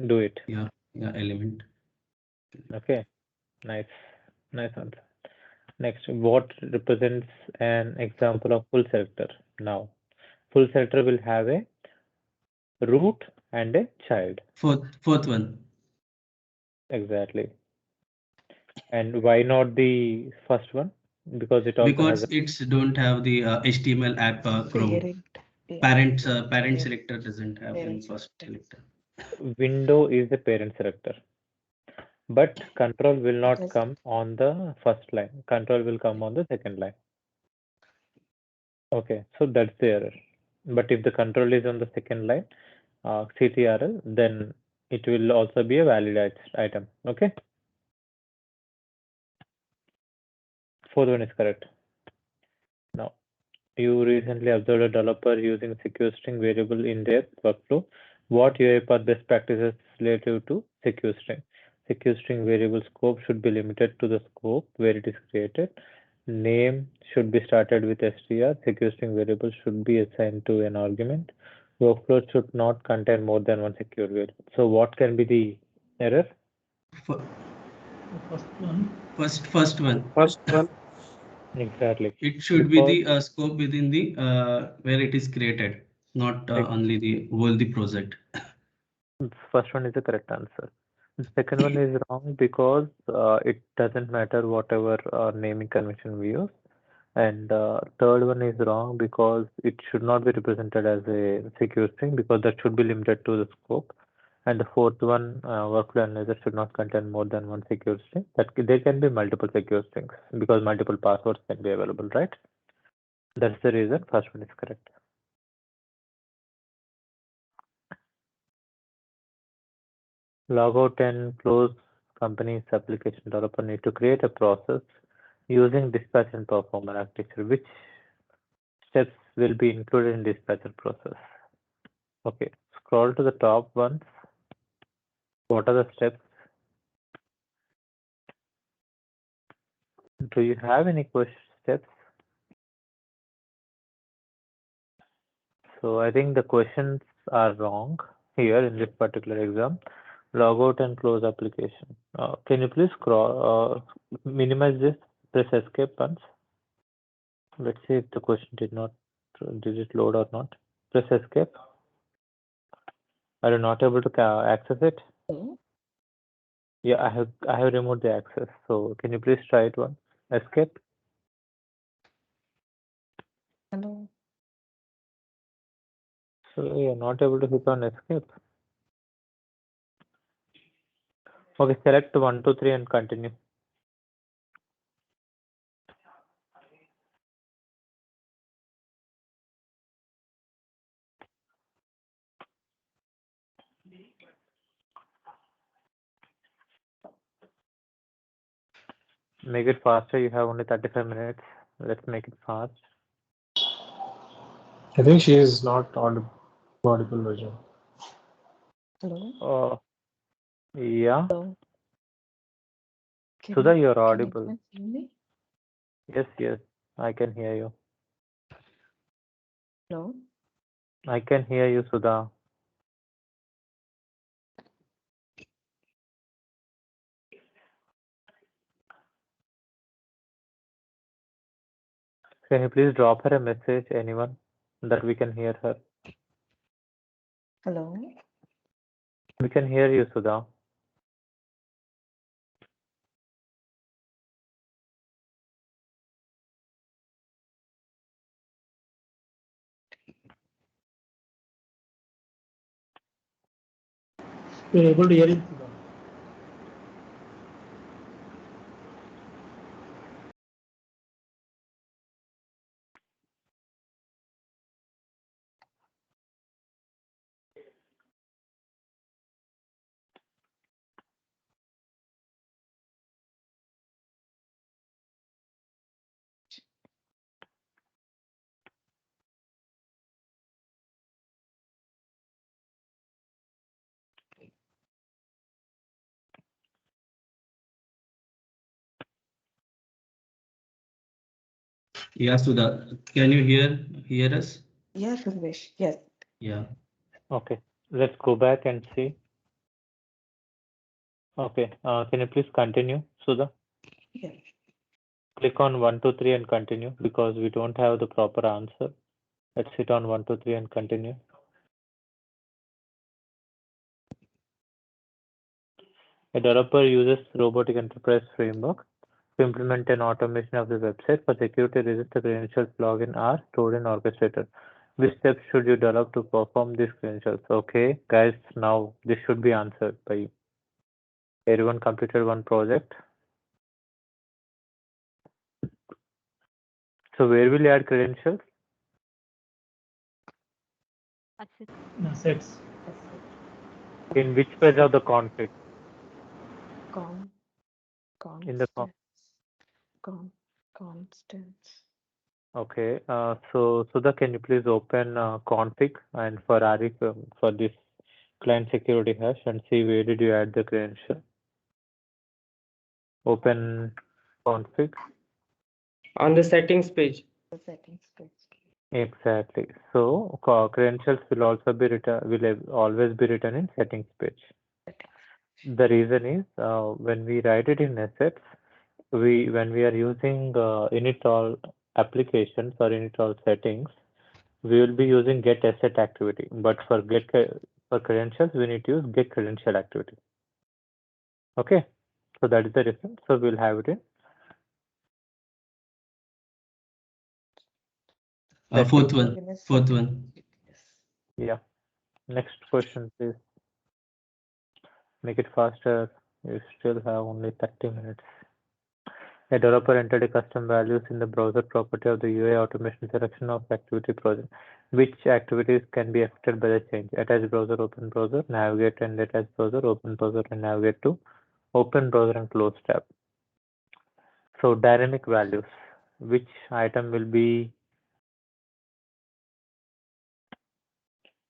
Do it. Yeah, element. Okay, nice answer. Next, what represents an example of full selector? Now, full selector will have a root and a child. Fourth one. Exactly. And why not the first one? Because it also has it's don't have the HTML app Chrome. Parent selector doesn't have in first selector. Window is a parent selector, but control will not come on the first line. Control will come on the second line. Okay, so that's the error. But if the control is on the second line, CTRL, then it will also be a valid item. Okay. Fourth one is correct. Now, you recently observed a developer using secure string variable in their workflow. What UiPath best practices relative to secure string? Secure string variable scope should be limited to the scope where it is created. Name should be started with str. Secure string variable should be assigned to an argument. Workflow should not contain more than one secure variable. So what can be the error? First one. Exactly. It should be the scope within the where it is created, not only the whole the project. First one is the correct answer. The second one is wrong because it doesn't matter whatever naming convention we use. And third one is wrong because it should not be represented as a secure string because that should be limited to the scope. And the fourth one, workflow analyzer should not contain more than one secure string. That there can be multiple secure strings because multiple passwords can be available, right? That's the reason first one is correct. Logout and close company's application developer need to create a process using dispatch and performer architecture. Which steps will be included in dispatcher process? Okay, scroll to the top ones. What are the steps? Do you have any steps? So I think the questions are wrong here in this particular exam. Log out and close application. Can you please minimize this? Press escape once. Let's see if the question did it load or not. Press escape. Are you not able to access it? Hello? Yeah, I have removed the access. So can you please try it once? Escape. Hello? So you're not able to hit on escape. Okay, select 1, 2, 3 and continue. Make it faster. You have only 35 minutes. Let's make it fast. I think she is not audible version. Hello? Yeah. Hello? Sudha, you're Can audible. anyone hear me? Yes, I can hear you. Hello? I can hear you, Sudha. Can you please drop her a message, anyone, that we can hear her? Hello? We can hear you, Sudha. You're able to hear it? Yeah, Sudha, can you hear us? Yes, Urvesh. Yes. Yeah. Okay, let's go back and see. Okay, can you please continue, Sudha? Yes. Click on 1, 2, 3 and continue because we don't have the proper answer. Let's hit on 1, 2, 3 and continue. A developer uses Robotic Enterprise Framework to implement an automation of the website. For security reasons, the credentials login are stored in Orchestrator. Which steps should you develop to perform these credentials? Okay, guys, now this should be answered by you. Everyone completed one project. So where will you add credentials? Assets. In which page of the config? In the Constants. Okay, so Sudha, can you please open config and for Arif for this client security hash and see where did you add the credential? Open config. On the settings page. The settings page. Exactly. So credentials will also be always be written in settings page. The reason is when we write it in assets, when we are using init all applications or init all settings, we will be using get asset activity. But for credentials, we need to use get credential activity. Okay, so that is the reason. So we'll have it in. Fourth one. Yeah. Next question, please. Make it faster. You still have only 30 minutes. A developer entered a custom values in the browser property of the UI automation selection of activity project. Which activities can be affected by the change? Attach browser, open browser, navigate and attach browser, open browser and navigate to open browser and close tab. So dynamic values. Which item will be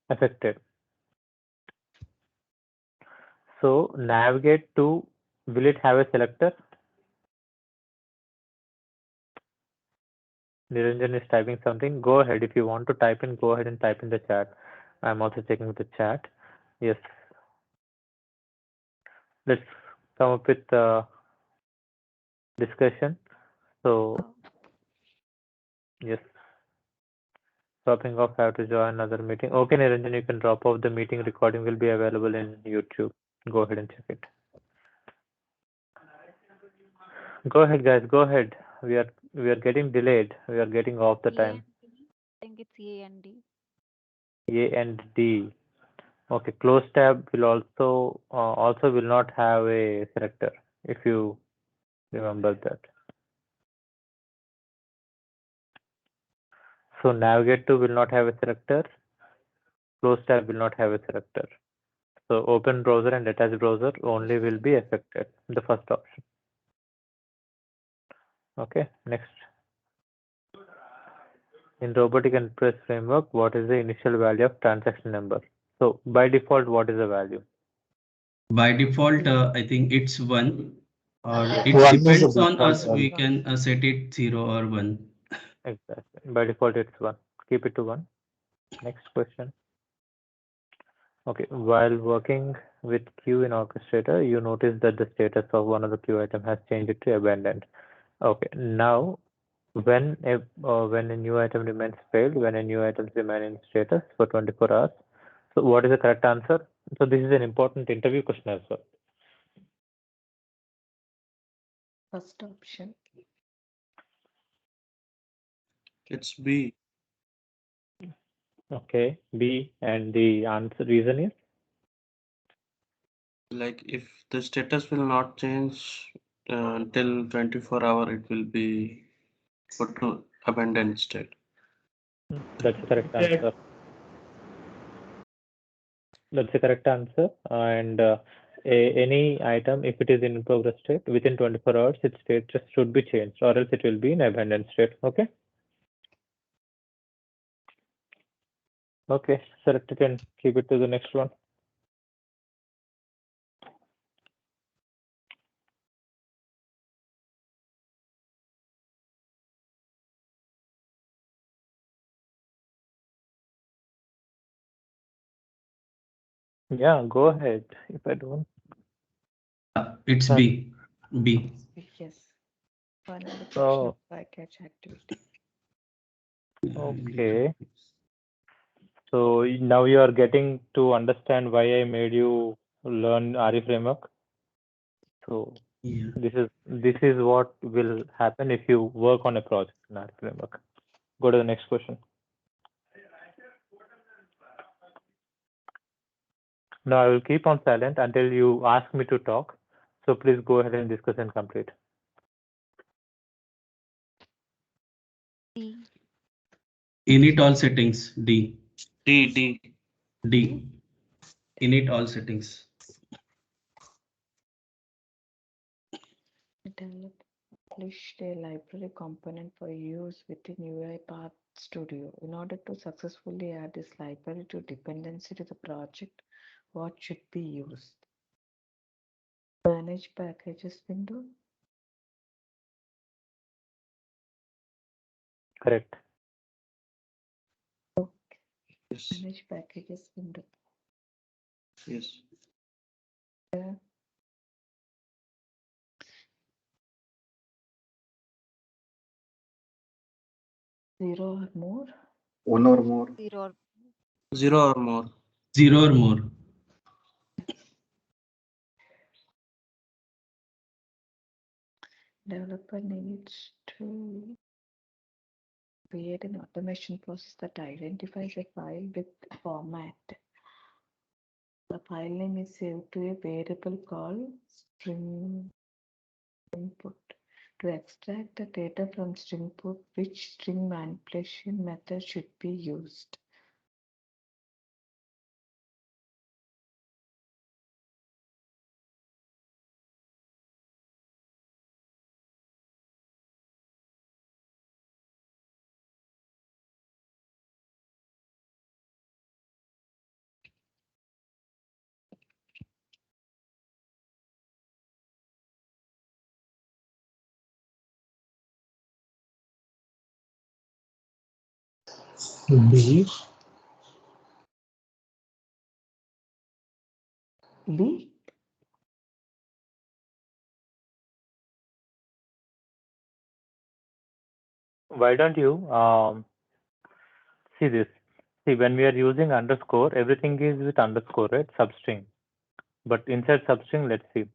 affected? So navigate to, will it have a selector? Niranjan is typing something. Go ahead. If you want to type in, go ahead and type in the chat. I'm also checking the chat. Yes. let's come up with discussion. So yes, dropping off, have to join another meeting. Okay, Niranjan, you can drop off. The meeting recording will be available in YouTube. Go ahead and check it. Go ahead, guys. Go ahead. We are getting delayed. We are getting off the time. I think it's A and D. A and D. Okay, close tab will also will not have a selector, if you remember that. So navigate to will not have a selector. Close tab will not have a selector. So open browser and attached browser only will be affected. The first option. Okay, next. In robotic enterprise framework, what is the initial value of transaction number? So by default, what is the value? By default, I think it's 1, or it One is the depends on default us. We value. can set it 0 or 1. Exactly. By default, it's 1. Keep it to 1. Next question. Okay, while working with queue in Orchestrator, you notice that the status of one of the queue item has changed to abandoned. Okay, now when a new item remains failed, when a new item remains in status for 24 hours. So what is the correct answer? So this is an important interview question as well. First option. It's B. Okay, B, and the answer reason is? Like if the status will not change until 24 hour, it will be put to abandoned state. That's the correct answer. That's the correct answer. And any item, if it is in progress state, within 24 hours, its state just should be changed, or else it will be in abandoned state. Okay. Okay, select it and keep it to the next one. Yeah, go ahead. If I don't. It's B. B. Yes. One allocation Oh, of bycatch activity. okay. So now you are getting to understand why I made you learn RE framework. So Yeah. this is what will happen if you work on a project in RE framework. Go to the next question. Now I will keep on silent until you ask me to talk. So please go ahead and discuss and complete. D. Init all settings. D. D. D. Init all settings. Develop published a library component for use within UiPath Studio. In order to successfully add this library to dependency to the project, what should be used? Manage packages window. Correct. Okay. Yes. Manage packages window. Yes. Yeah. Zero or more. One or more. 0. 0 or more. 0 or more. Developer needs to create an automation process that identifies a file with format. The file name is saved to a variable called string input. To extract the data from string input, which string manipulation method should be used? B. B. why don't you see this? See, when we are using underscore, everything is with underscore, right? Substring. But inside substring, let's see.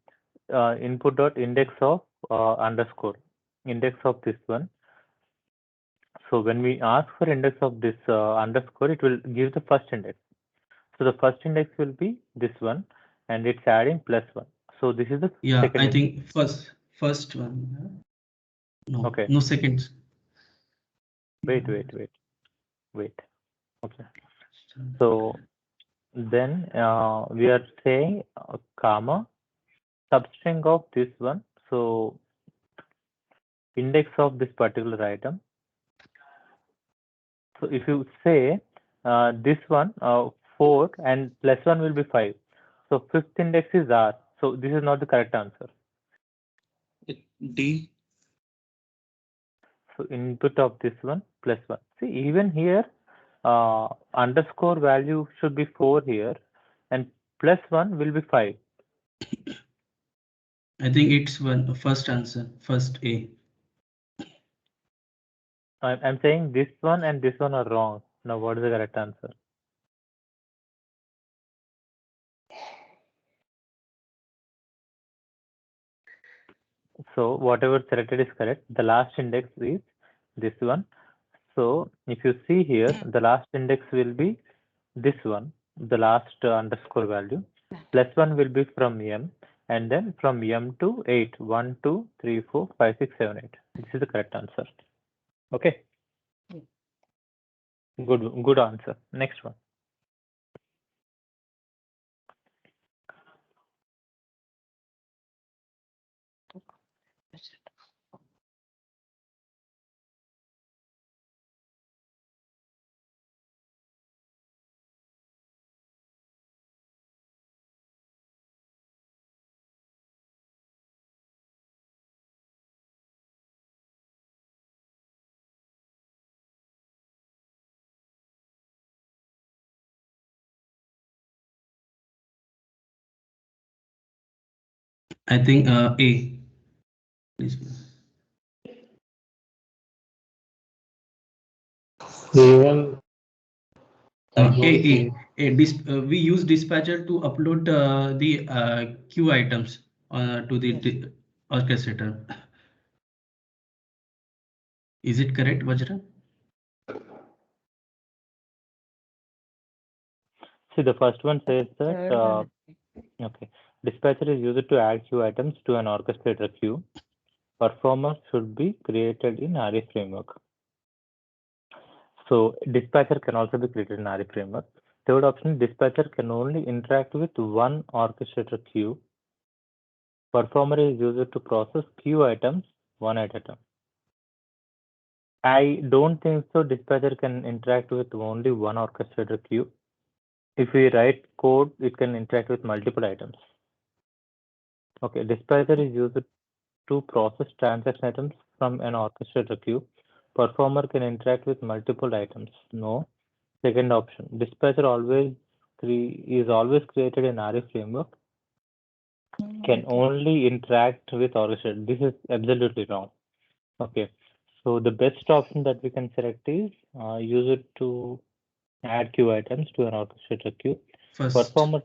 Input dot index of underscore, index of this one. So when we ask for index of this underscore, it will give the first index. So the first index will be this one, and it's adding +1. So this is the Yeah, second I index. think first one. No, Okay. no seconds. Wait. Okay. So then we are saying comma substring of this one. So index of this particular item. So if you say this one 4 and +1 will be 5. So fifth index is R. So this is not the correct answer. D. So input of this one +1. See, even here underscore value should be 4 here, and +1 will be 5. I think it's first answer, first A. I'm saying this one and this one are wrong. Now what is the correct answer? So whatever selected is correct. The last index is this one. So if you see here, the last index will be this one, the last underscore value. +1 will be from M, and then from M to 8. 1, 2, 3, 4, 5, 6, 7, 8. This is the correct answer. Okay. Good answer. Next one. I think A. Please. Even I don't see. We use dispatcher to upload the queue items to the orchestrator. Is it correct, Vajra? See, the first one says that okay, dispatcher is used to add queue items to an orchestrator queue. Performer should be created in ARI framework. So dispatcher can also be created in ARI framework. Third option, dispatcher can only interact with one orchestrator queue. Performer is used to process queue items one at a time. I don't think so. Dispatcher can interact with only one orchestrator queue. If we write code, it can interact with multiple items. Okay, dispatcher is used to process transaction items from an orchestrator queue. Performer can interact with multiple items. No. Second option, dispatcher is always created in ARI framework. Can only interact with orchestrator. This is absolutely wrong. Okay, so the best option that we can select is use it to add queue items to an orchestrator queue. First. Performer.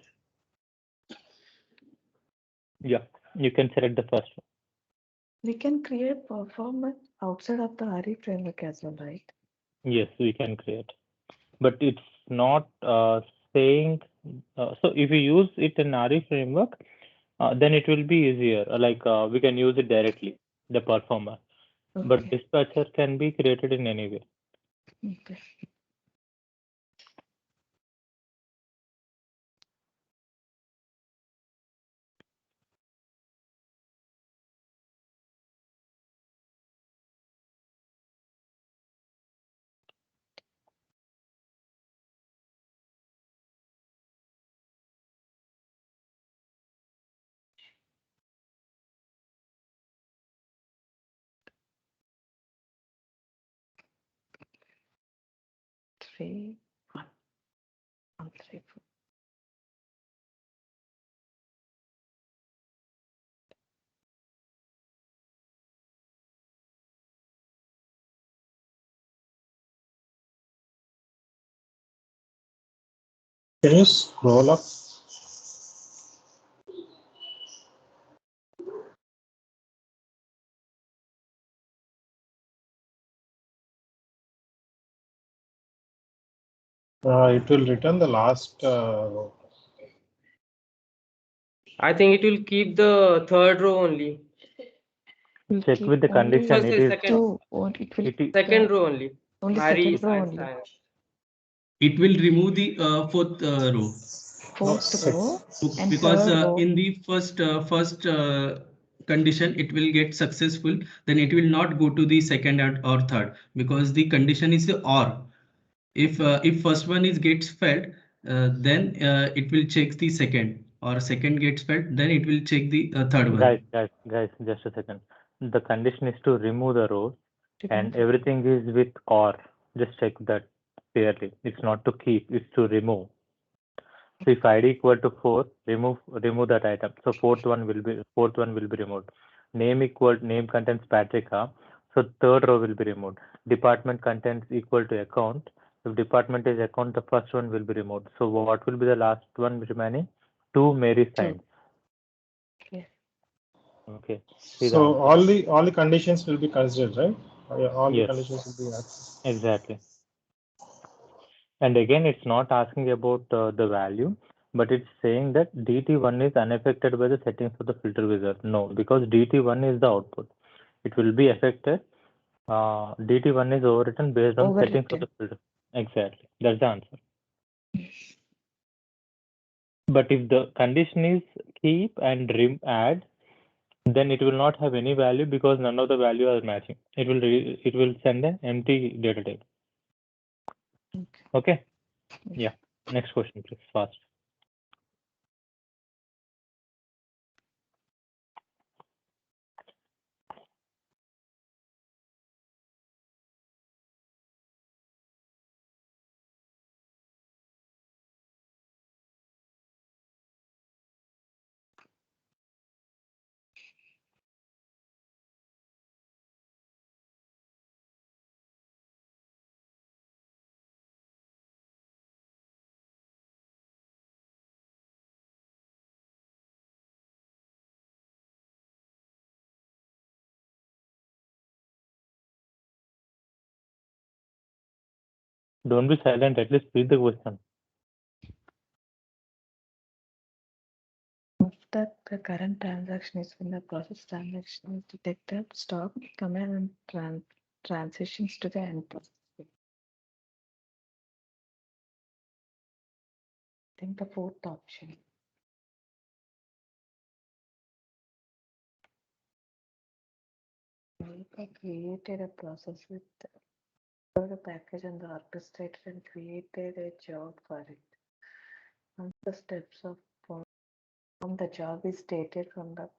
Yeah, you can select the first one. We can create performer outside of the ARI framework as well, right? Yes, we can create, but it's not saying. So if we use it in ARI framework, then it will be easier. Like we can use it directly, the performer. Okay. But dispatcher can be created in any way. Okay. Three, 1, 1, 3, 4. Can you scroll up? It will return the last row. I think it will keep the third row only. Will Check keep with the only condition. It is second. two. It will Second row only. only Mary, second row only. science. It will remove the fourth row. Fourth row and Because third row. in the first condition it will get successful, then it will not go to the second or third, because the condition is the or. If first one is gets failed, then it will check the second, or second gets failed, then it will check the third one. Guys, just a second. The condition is to remove the rows, and everything is with or. Just check that clearly. It's not to keep, it's to remove. So if ID equal to 4, remove that item. So fourth one will be removed. Name contains Patrika, so third row will be removed. Department contains equal to account. If department is account, the first one will be removed. So what will be the last one remaining? 2 Mary signs. Yes. Okay. So all the conditions will be considered, right? All Yes. the conditions will be accessed. Exactly. And again, it's not asking about the value, but it's saying that DT1 is unaffected by the settings of the filter wizard. No, because DT1 is the output. It will be affected. DT1 is overwritten based on settings of the filter. Exactly. That's the answer. But if the condition is keep and add, then it will not have any value because none of the value are matching. It will send an empty data type. Okay. Yeah. Next question, please. Fast. Don't be silent. At least read the question. That the current transaction is when the process transaction is detected, stop, command and transitions to the end process. I think the fourth option. I created a process with the package and the orchestrator and created a job for it. Once the steps of from the job is stated from the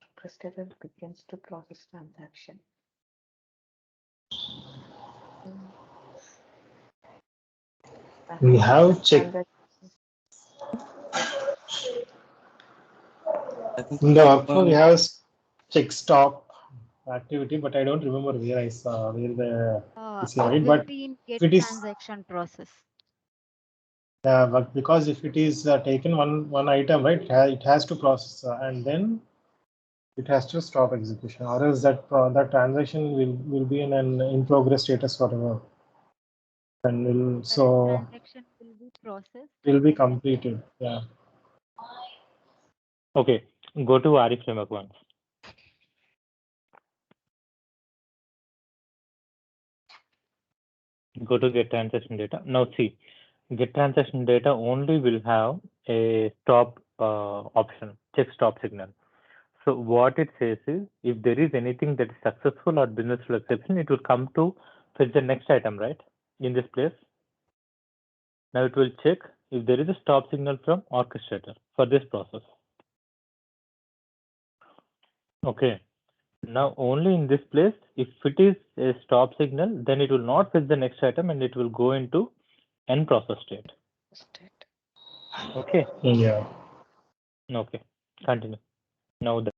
orchestrator begins to process transaction. We have checked. In the workflow, we have check stop activity, but I don't remember where I saw where the It will but be in get it is transaction process. yeah, but because if it is taken one item, right, it has to process and then it has to stop execution, or else that transaction will be in an in progress status forever, and will Transaction will be processed. Will be completed. Yeah. Okay, go to RE framework once. Go to get transaction data. Now see, get transaction data only will have a stop option, check stop signal. So what it says is, if there is anything that is successful or business exception, it will come to fetch the next item, right? In this place. Now it will check if there is a stop signal from orchestrator for this process. Okay. Now only in this place, if it is a stop signal, then it will not fetch the next item and it will go into end process state. Okay. Yeah. Okay. Continue. Now the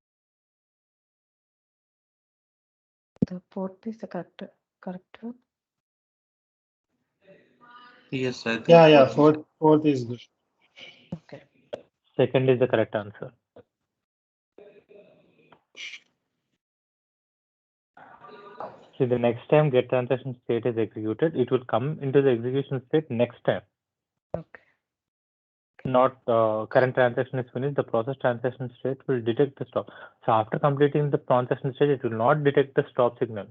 fourth is the correct one. Yes, I think. Yeah. Fourth is good. Second is the correct answer. See, the next time get transaction state is executed, it will come into the execution state next time. Okay. Not current transaction is finished, the process transaction state will detect the stop. So after completing the transaction state, it will not detect the stop signal.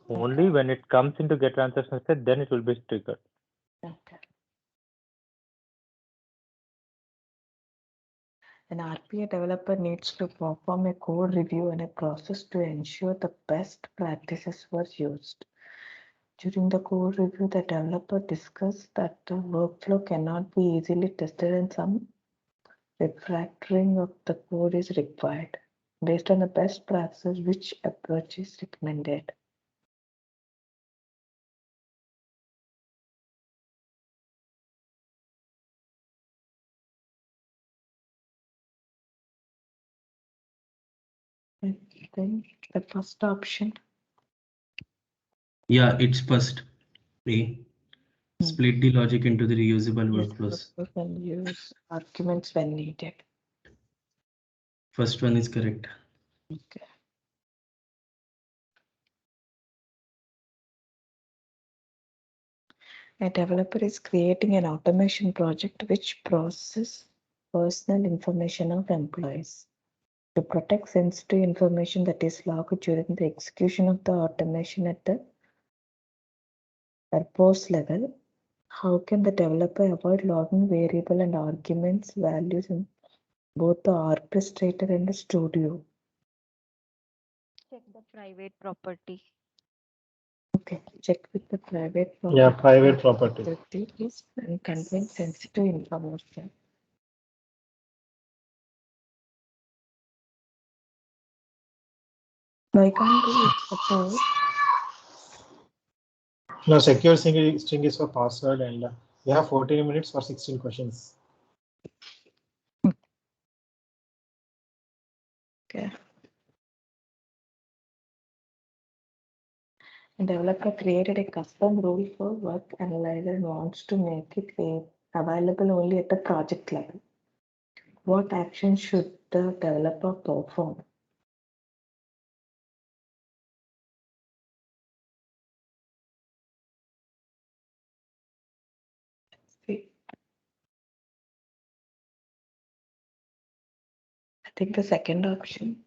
Only when it comes into get transaction state, then it will be triggered. Okay. An RPA developer needs to perform a code review and a process to ensure the best practices were used. During the code review, the developer discussed that the workflow cannot be easily tested and some refactoring of the code is required. Based on the best practices, which approach is recommended? I think the first option. Yeah, it's first. A. Split the logic into the reusable workflows. And use arguments when needed. First one is correct. Okay. A developer is creating an automation project which processes personal information of employees. To protect sensitive information that is logged during the execution of the automation at the purpose level, how can the developer avoid logging variable and arguments values in both the orchestrator and the studio? Check the private property. Okay, check with the private property. Yeah, private property. And contain sensitive information. Why can't we suppose? No, secure string is for password, and we have 14 minutes for 16 questions. Okay. A developer created a custom rule for work analyzer and wants to make it available only at the project level. What action should the developer perform? See. I think the second option.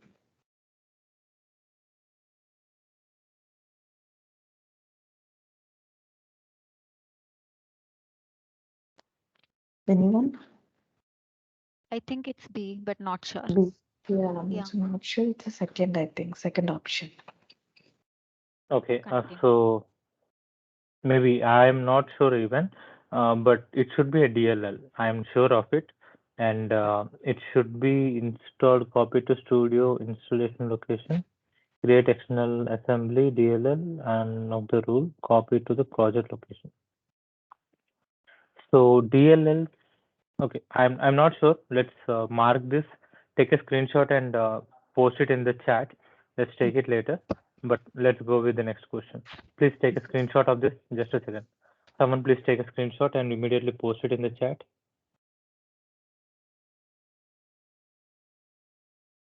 Anyone? I think it's B, but not sure. B. Yeah, I'm Yeah. also not sure. It's the second, I think, second option. Okay, Continue. so maybe I'm not sure even, but it should be a DLL. I'm sure of it, and it should be installed copy to studio installation location, create external assembly DLL, and of the rule copy to the project location. So DLL. Okay, I'm not sure. Let's mark this. Take a screenshot and post it in the chat. Let's take it later. But let's go with the next question. Please take a screenshot of this. Just a second. Someone please take a screenshot and immediately post it in the chat.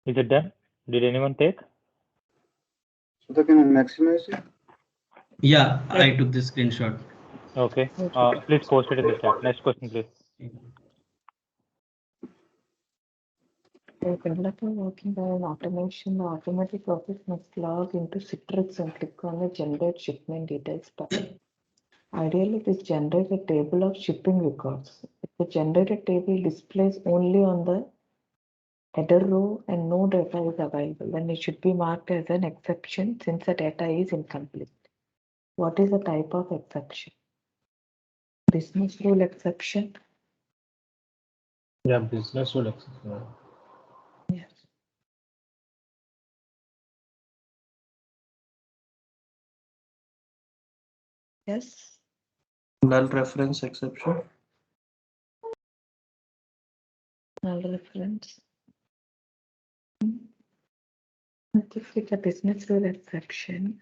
Is it done? Did anyone take? So can I maximize it? Yeah, I took the screenshot. Okay. Please post it in the chat. Next question, please. A developer working on an automation, the automatic process must log into Citrix and click on the generate shipment details button. Ideally, this generates a table of shipping records. If the generated table displays only on the header row and no data is available, then it should be marked as an exception since the data is incomplete. What is the type of exception? Business rule exception? Yeah, business rule exception. Yes. Yes. Null reference exception. Null reference. I think it's a business rule exception.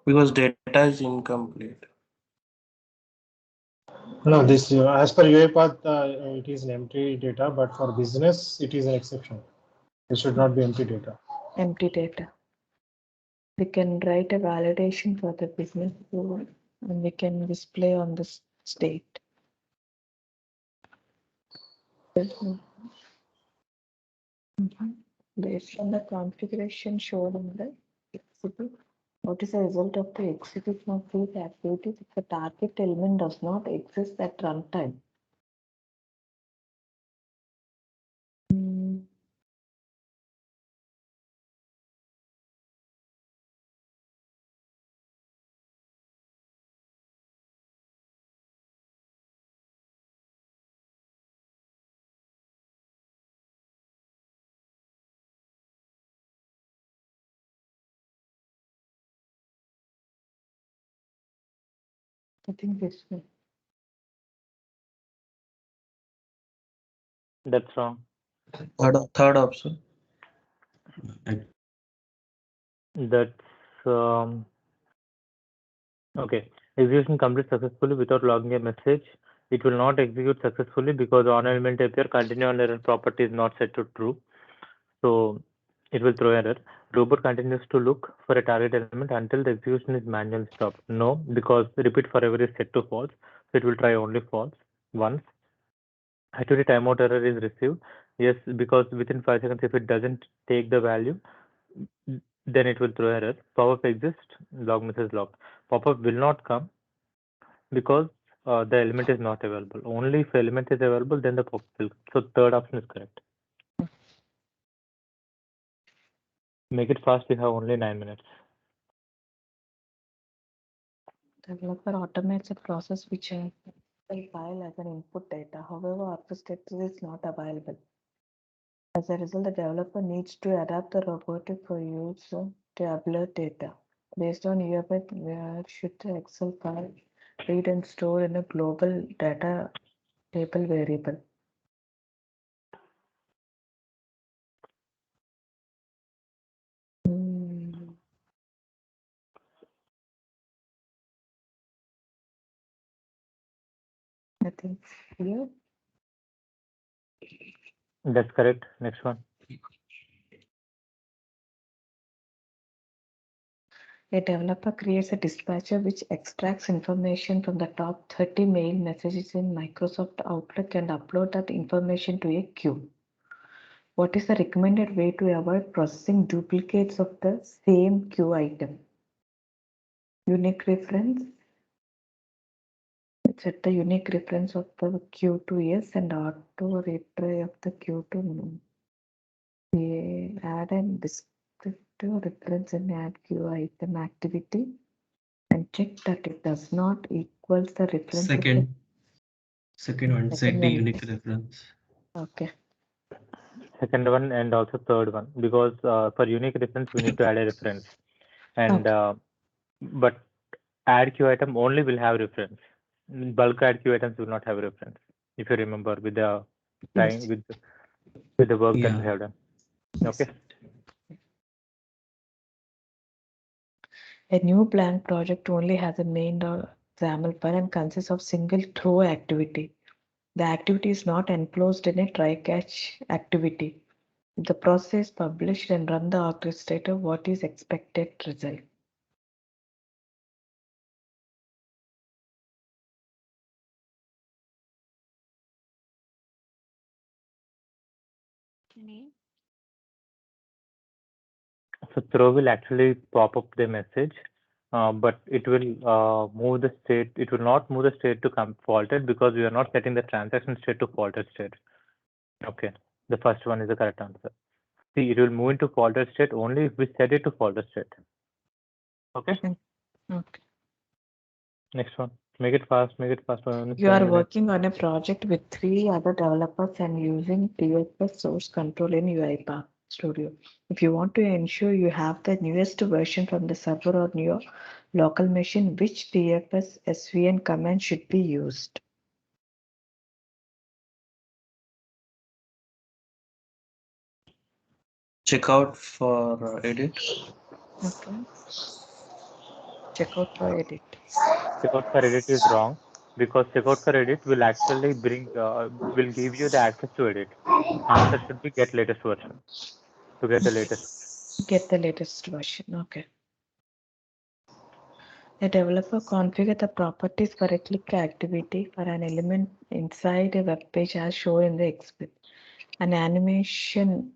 Because data is incomplete. No, this as per UiPath, it is an empty data, but for business, it is an exception. It should not be empty data. Empty data. We can write a validation for the business rule and we can display on the state. Based on the configuration shown in the exhibit, what is the result of the execution of these activities if the target element does not exist at runtime? I think this way. That's wrong. Third option. That's okay. Execution completes successfully without logging a message. It will not execute successfully because on element appear continue on error property is not set to true. So it will throw error. Robot continues to look for a target element until the execution is manually stopped. No, because repeat forever is set to false. So it will try only false once. Activity timeout error is received. Yes, because within 5 seconds, if it doesn't take the value, then it will throw error. Pop-up exists, log message logged. Pop-up will not come because the element is not available. Only if element is available, then the pop-up will come. So third option is correct. Make it fast, we have only 9 minutes. Developer automates a process which has a file as an input data. However, orchestrator is not available. As a result, the developer needs to adapt the robotic for use to upload data. Based on UiPath, where should the Excel file read and store in a global data table variable? I think here. That's correct. Next one. A developer creates a dispatcher which extracts information from the top 30 mail messages in Microsoft Outlook and upload that information to a queue. What is the recommended way to avoid processing duplicates of the same queue item? Unique reference. Set the unique reference of the queue to yes and auto retry of the queue to no. We add a descriptive reference in add queue item activity and check that it does not equals the reference. Second one, set the unique reference. Okay. Second one and also third one, because for unique reference we need to add a reference, and but add queue item only will have reference. Bulk add queue items will not have reference. If you remember with the time with the work that we have done. Okay. A new blank project only has a main XAML file and consists of single throw activity. The activity is not enclosed in a try catch activity. If the process is published and run the orchestrator, what is expected result? So throw will actually pop up the message, but it will move the state. It will not move the state to come faulted because we are not setting the transaction state to faulted state. Okay, the first one is the correct answer. See, it will move into faulted state only if we set it to faulted state. Okay. Okay. Next one. Make it fast. Make it fast. You are working on a project with 3 other developers and using TFS source control in UiPath Studio. If you want to ensure you have the newest version from the server on your local machine, which TFS SVN command should be used? Check out for edit. Okay. Check out for edit. Check out for edit is wrong because checkout for edit will actually will give you the access to edit. Answer should be get latest version to get the latest. Get the latest version. Okay. A developer configure the properties for a click activity for an element inside a web page as shown in the exhibit. An animation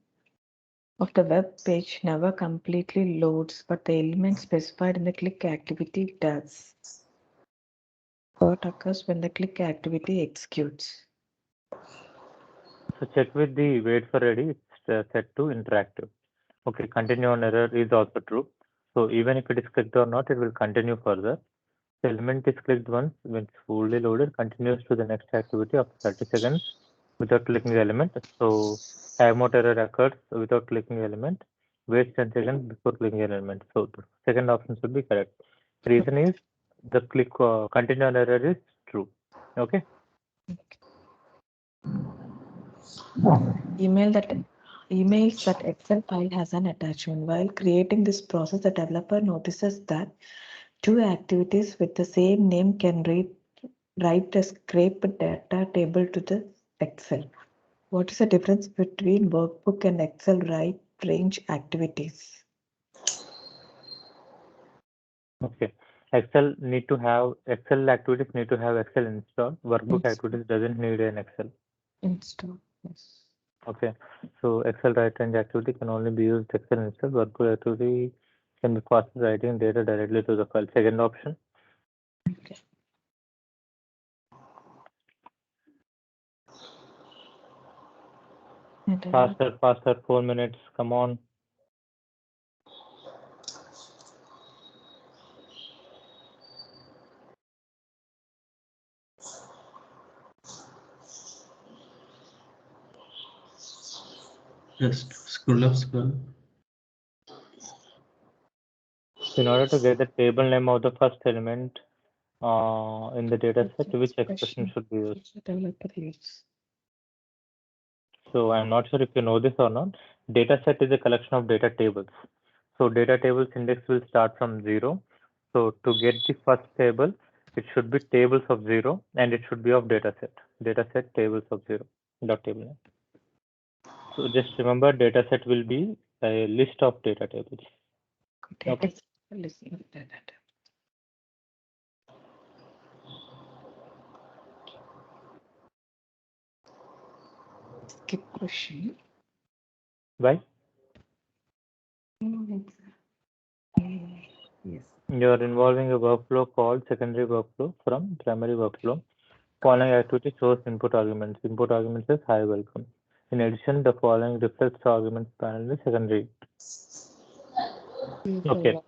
of the web page never completely loads, but the element specified in the click activity does. What occurs when the click activity executes? So check with the wait for ready, it's set to interactive. Okay, continue on error is also true. So even if it is clicked or not, it will continue further. The element is clicked once, when it's fully loaded, continues to the next activity after 30 seconds without clicking the element. So timeout error occurs without clicking the element. Wait 10 seconds before clicking the element. So the second option should be correct. The reason is the click continue on error is true. Okay. Emails that Excel file has an attachment. While creating this process, the developer notices that two activities with the same name can write a scraped data table to the Excel. What is the difference between workbook and Excel write range activities? Okay. Excel activities need to have Excel installed. Workbook activities doesn't need an Excel. Install, yes. Okay, so Excel write range activity can only be used Excel install. Workbook activity can be fast writing data directly to the file. Second option. Okay. Faster, 4 minutes. Come on. Just scroll up, scroll. In order to get the table name of the first element in the data set, which expression should be used? So I'm not sure if you know this or not. Data set is a collection of data tables. So data tables index will start from 0. So to get the first table, it should be tables of 0 and it should be of data set. Data set tables of 0. Dot table name. So just remember, data set will be a list of data tables. Okay. List of data. Skip question. Why? Yes. You're involving a workflow called secondary workflow from primary workflow. Following activity shows input arguments. Input arguments is hi, welcome. In addition, the following reflects the arguments panel in the secondary. Okay.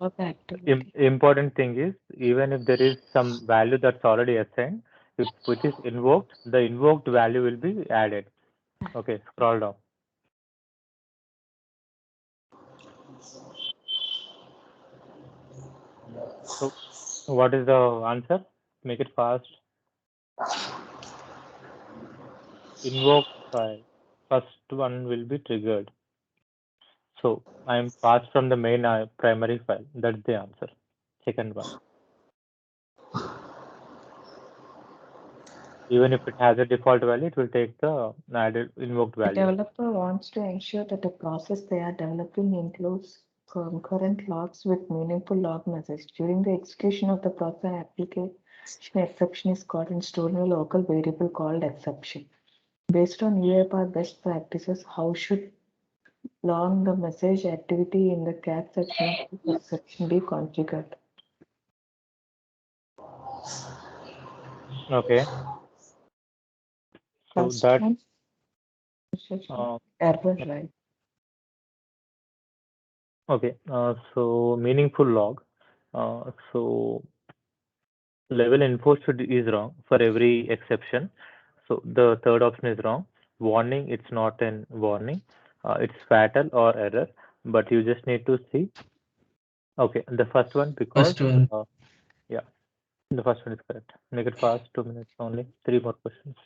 Important thing is, even if there is some value that's already assigned, if it is invoked, the invoked value will be added. Okay, scroll down. So, what is the answer? Make it fast. Invoke file. First one will be triggered. So I'm passed from the main primary file. That's the answer. Second one. Even if it has a default value, it will take the added invoked value. The developer wants to ensure that the process they are developing includes concurrent logs with meaningful log message. During the execution of the process, application exception is called and stored in a local variable called exception. Based on UiPath best practices, how should long the message activity in the cat section of the exception be configured? Okay. So First that one, error, right? okay. So meaningful log. So level info is wrong for every exception. So the third option is wrong. Warning, it's not an warning. It's fatal or error, but you just need to see. Okay, the first one because First one. Yeah, the first one is correct. Make it fast. 2 minutes only. 3 more questions.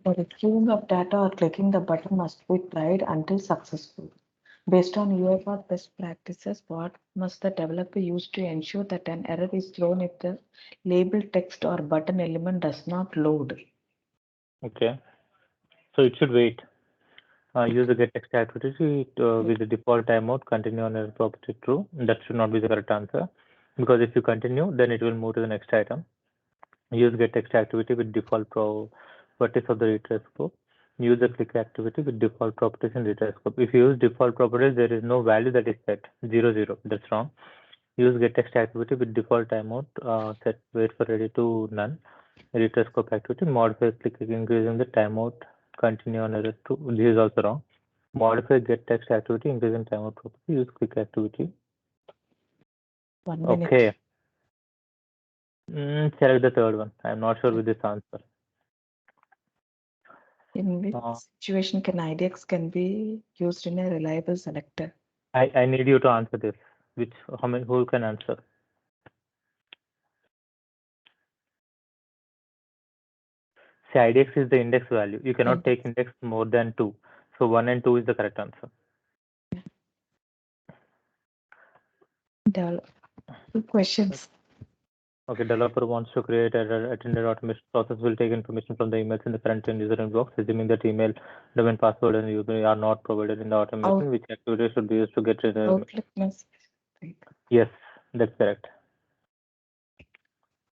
For retrieving of data or clicking the button must be tried until successful. Based on UiPath best practices, what must the developer use to ensure that an error is thrown if the label text or button element does not load? Okay. So it should wait. Use the get text activity with the default timeout, continue on error property true. That should not be the correct answer, because if you continue, then it will move to the next item. Use get text activity with default properties of the retry scope. Use the click activity with default properties in retry scope. If you use default properties, there is no value that is set 0 0. That's wrong. Use get text activity with default timeout, set wait for ready to none. Retry scope activity, modify click increasing the timeout, continue on error to. This is also wrong. Modify get text activity, increasing timeout property, use click activity. 1 minute. Okay. Select the third one. I'm not sure with this answer. In which situation can IDX can be used in a reliable selector? I need you to answer this. Who can answer? See, IDX is the index value. You cannot take index more than 2. So 1 and 2 is the correct answer. Two questions. Okay, developer wants to create an attended automation process will take information from the emails in the front end user inbox, assuming that email, domain, password, and user are not provided in the automation. Which activity should be used to get rid of? Yes, that's correct.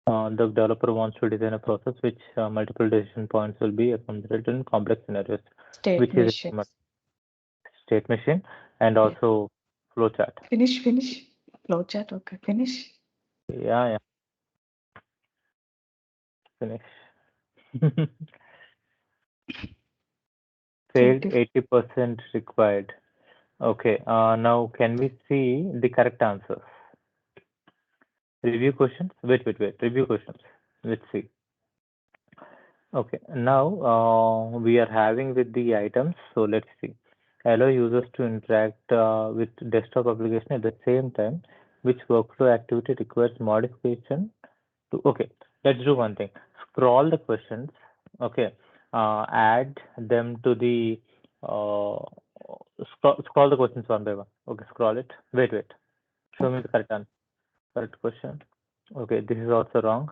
The developer wants to design a process which multiple decision points will be accommodated in complex scenarios, which is a state machine and also flowchart. Finish. Flowchart, okay, finish. Yeah. Finish. Failed 80% required. Okay, now can we see the correct answers? Review questions. Wait. Review questions. Let's see. Okay, now we are having with the items. So let's see. Allow users to interact with desktop application at the same time. Which workflow activity requires modification? Okay, let's do one thing. Scroll the questions. Okay, add them to the scroll the questions one by one. Okay, scroll it. Wait. Show me the correct answer. Correct question. Okay, this is also wrong.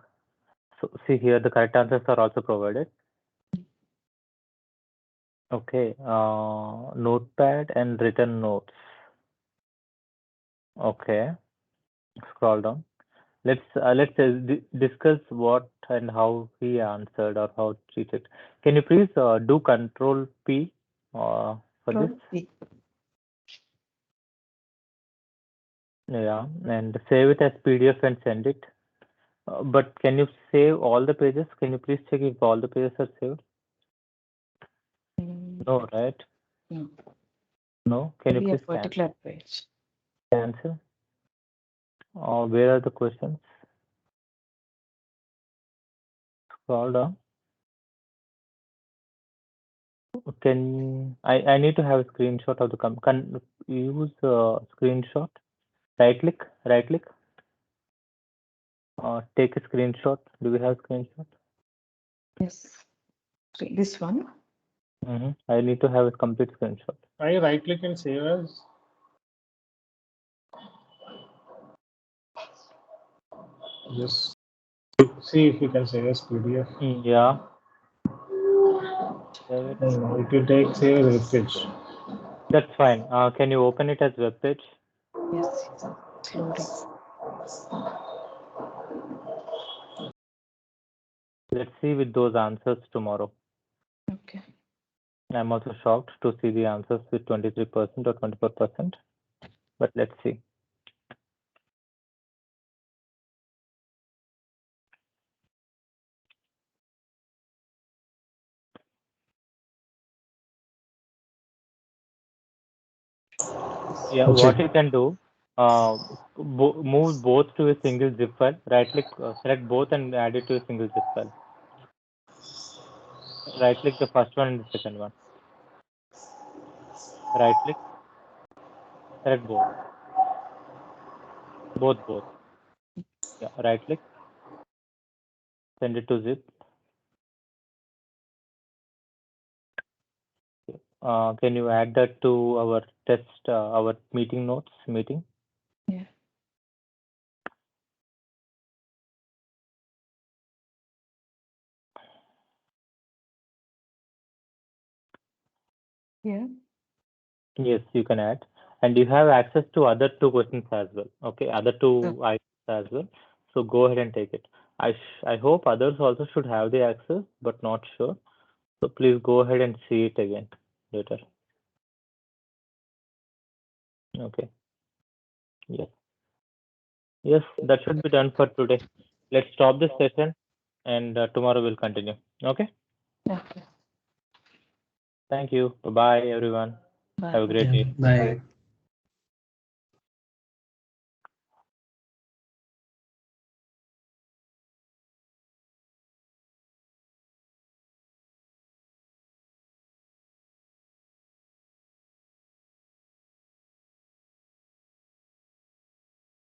So see here, the correct answers are also provided. Okay, notepad and written notes. Okay, scroll down. Let's discuss what and how he answered or how treated. Can you please do Control P for this? Yeah, and save it as PDF and send it. But can you save all the pages? Can you please check if all the pages are saved? No, right? No. Can you please particular page? Answer. Where are the questions? Scroll down. Can I need to have a screenshot of the can use screenshot? Right click. Take a screenshot. Do we have screenshot? Yes. This one. I need to have a complete screenshot. I right click and save as. Just see if you can save as PDF. Yeah. It will take save as web page. That's fine. Can you open it as web page? Yes. Slowly. Let's see with those answers tomorrow. Okay. I'm also shocked to see the answers with 23% or 24%. But let's see. Yeah, what you can do, move both to a single zip file. Right click, select both and add it to a single zip file. Right click the first one and the second one. Right click, select both. Both. Yeah, right click, send it to zip. Can you add that to our test our meeting notes meeting? Yeah. Yeah. Yes, you can add. And you have access to other 2 questions as well. Okay, other 2 items as well. So go ahead and take it. I hope others also should have the access, but not sure. So please go ahead and see it again later. Okay. Yes. Yes, that should be done for today. Let's stop this session and tomorrow we'll continue. Okay. Okay. Thank you. Bye-bye, everyone. Bye. Have a great Yeah, day. bye.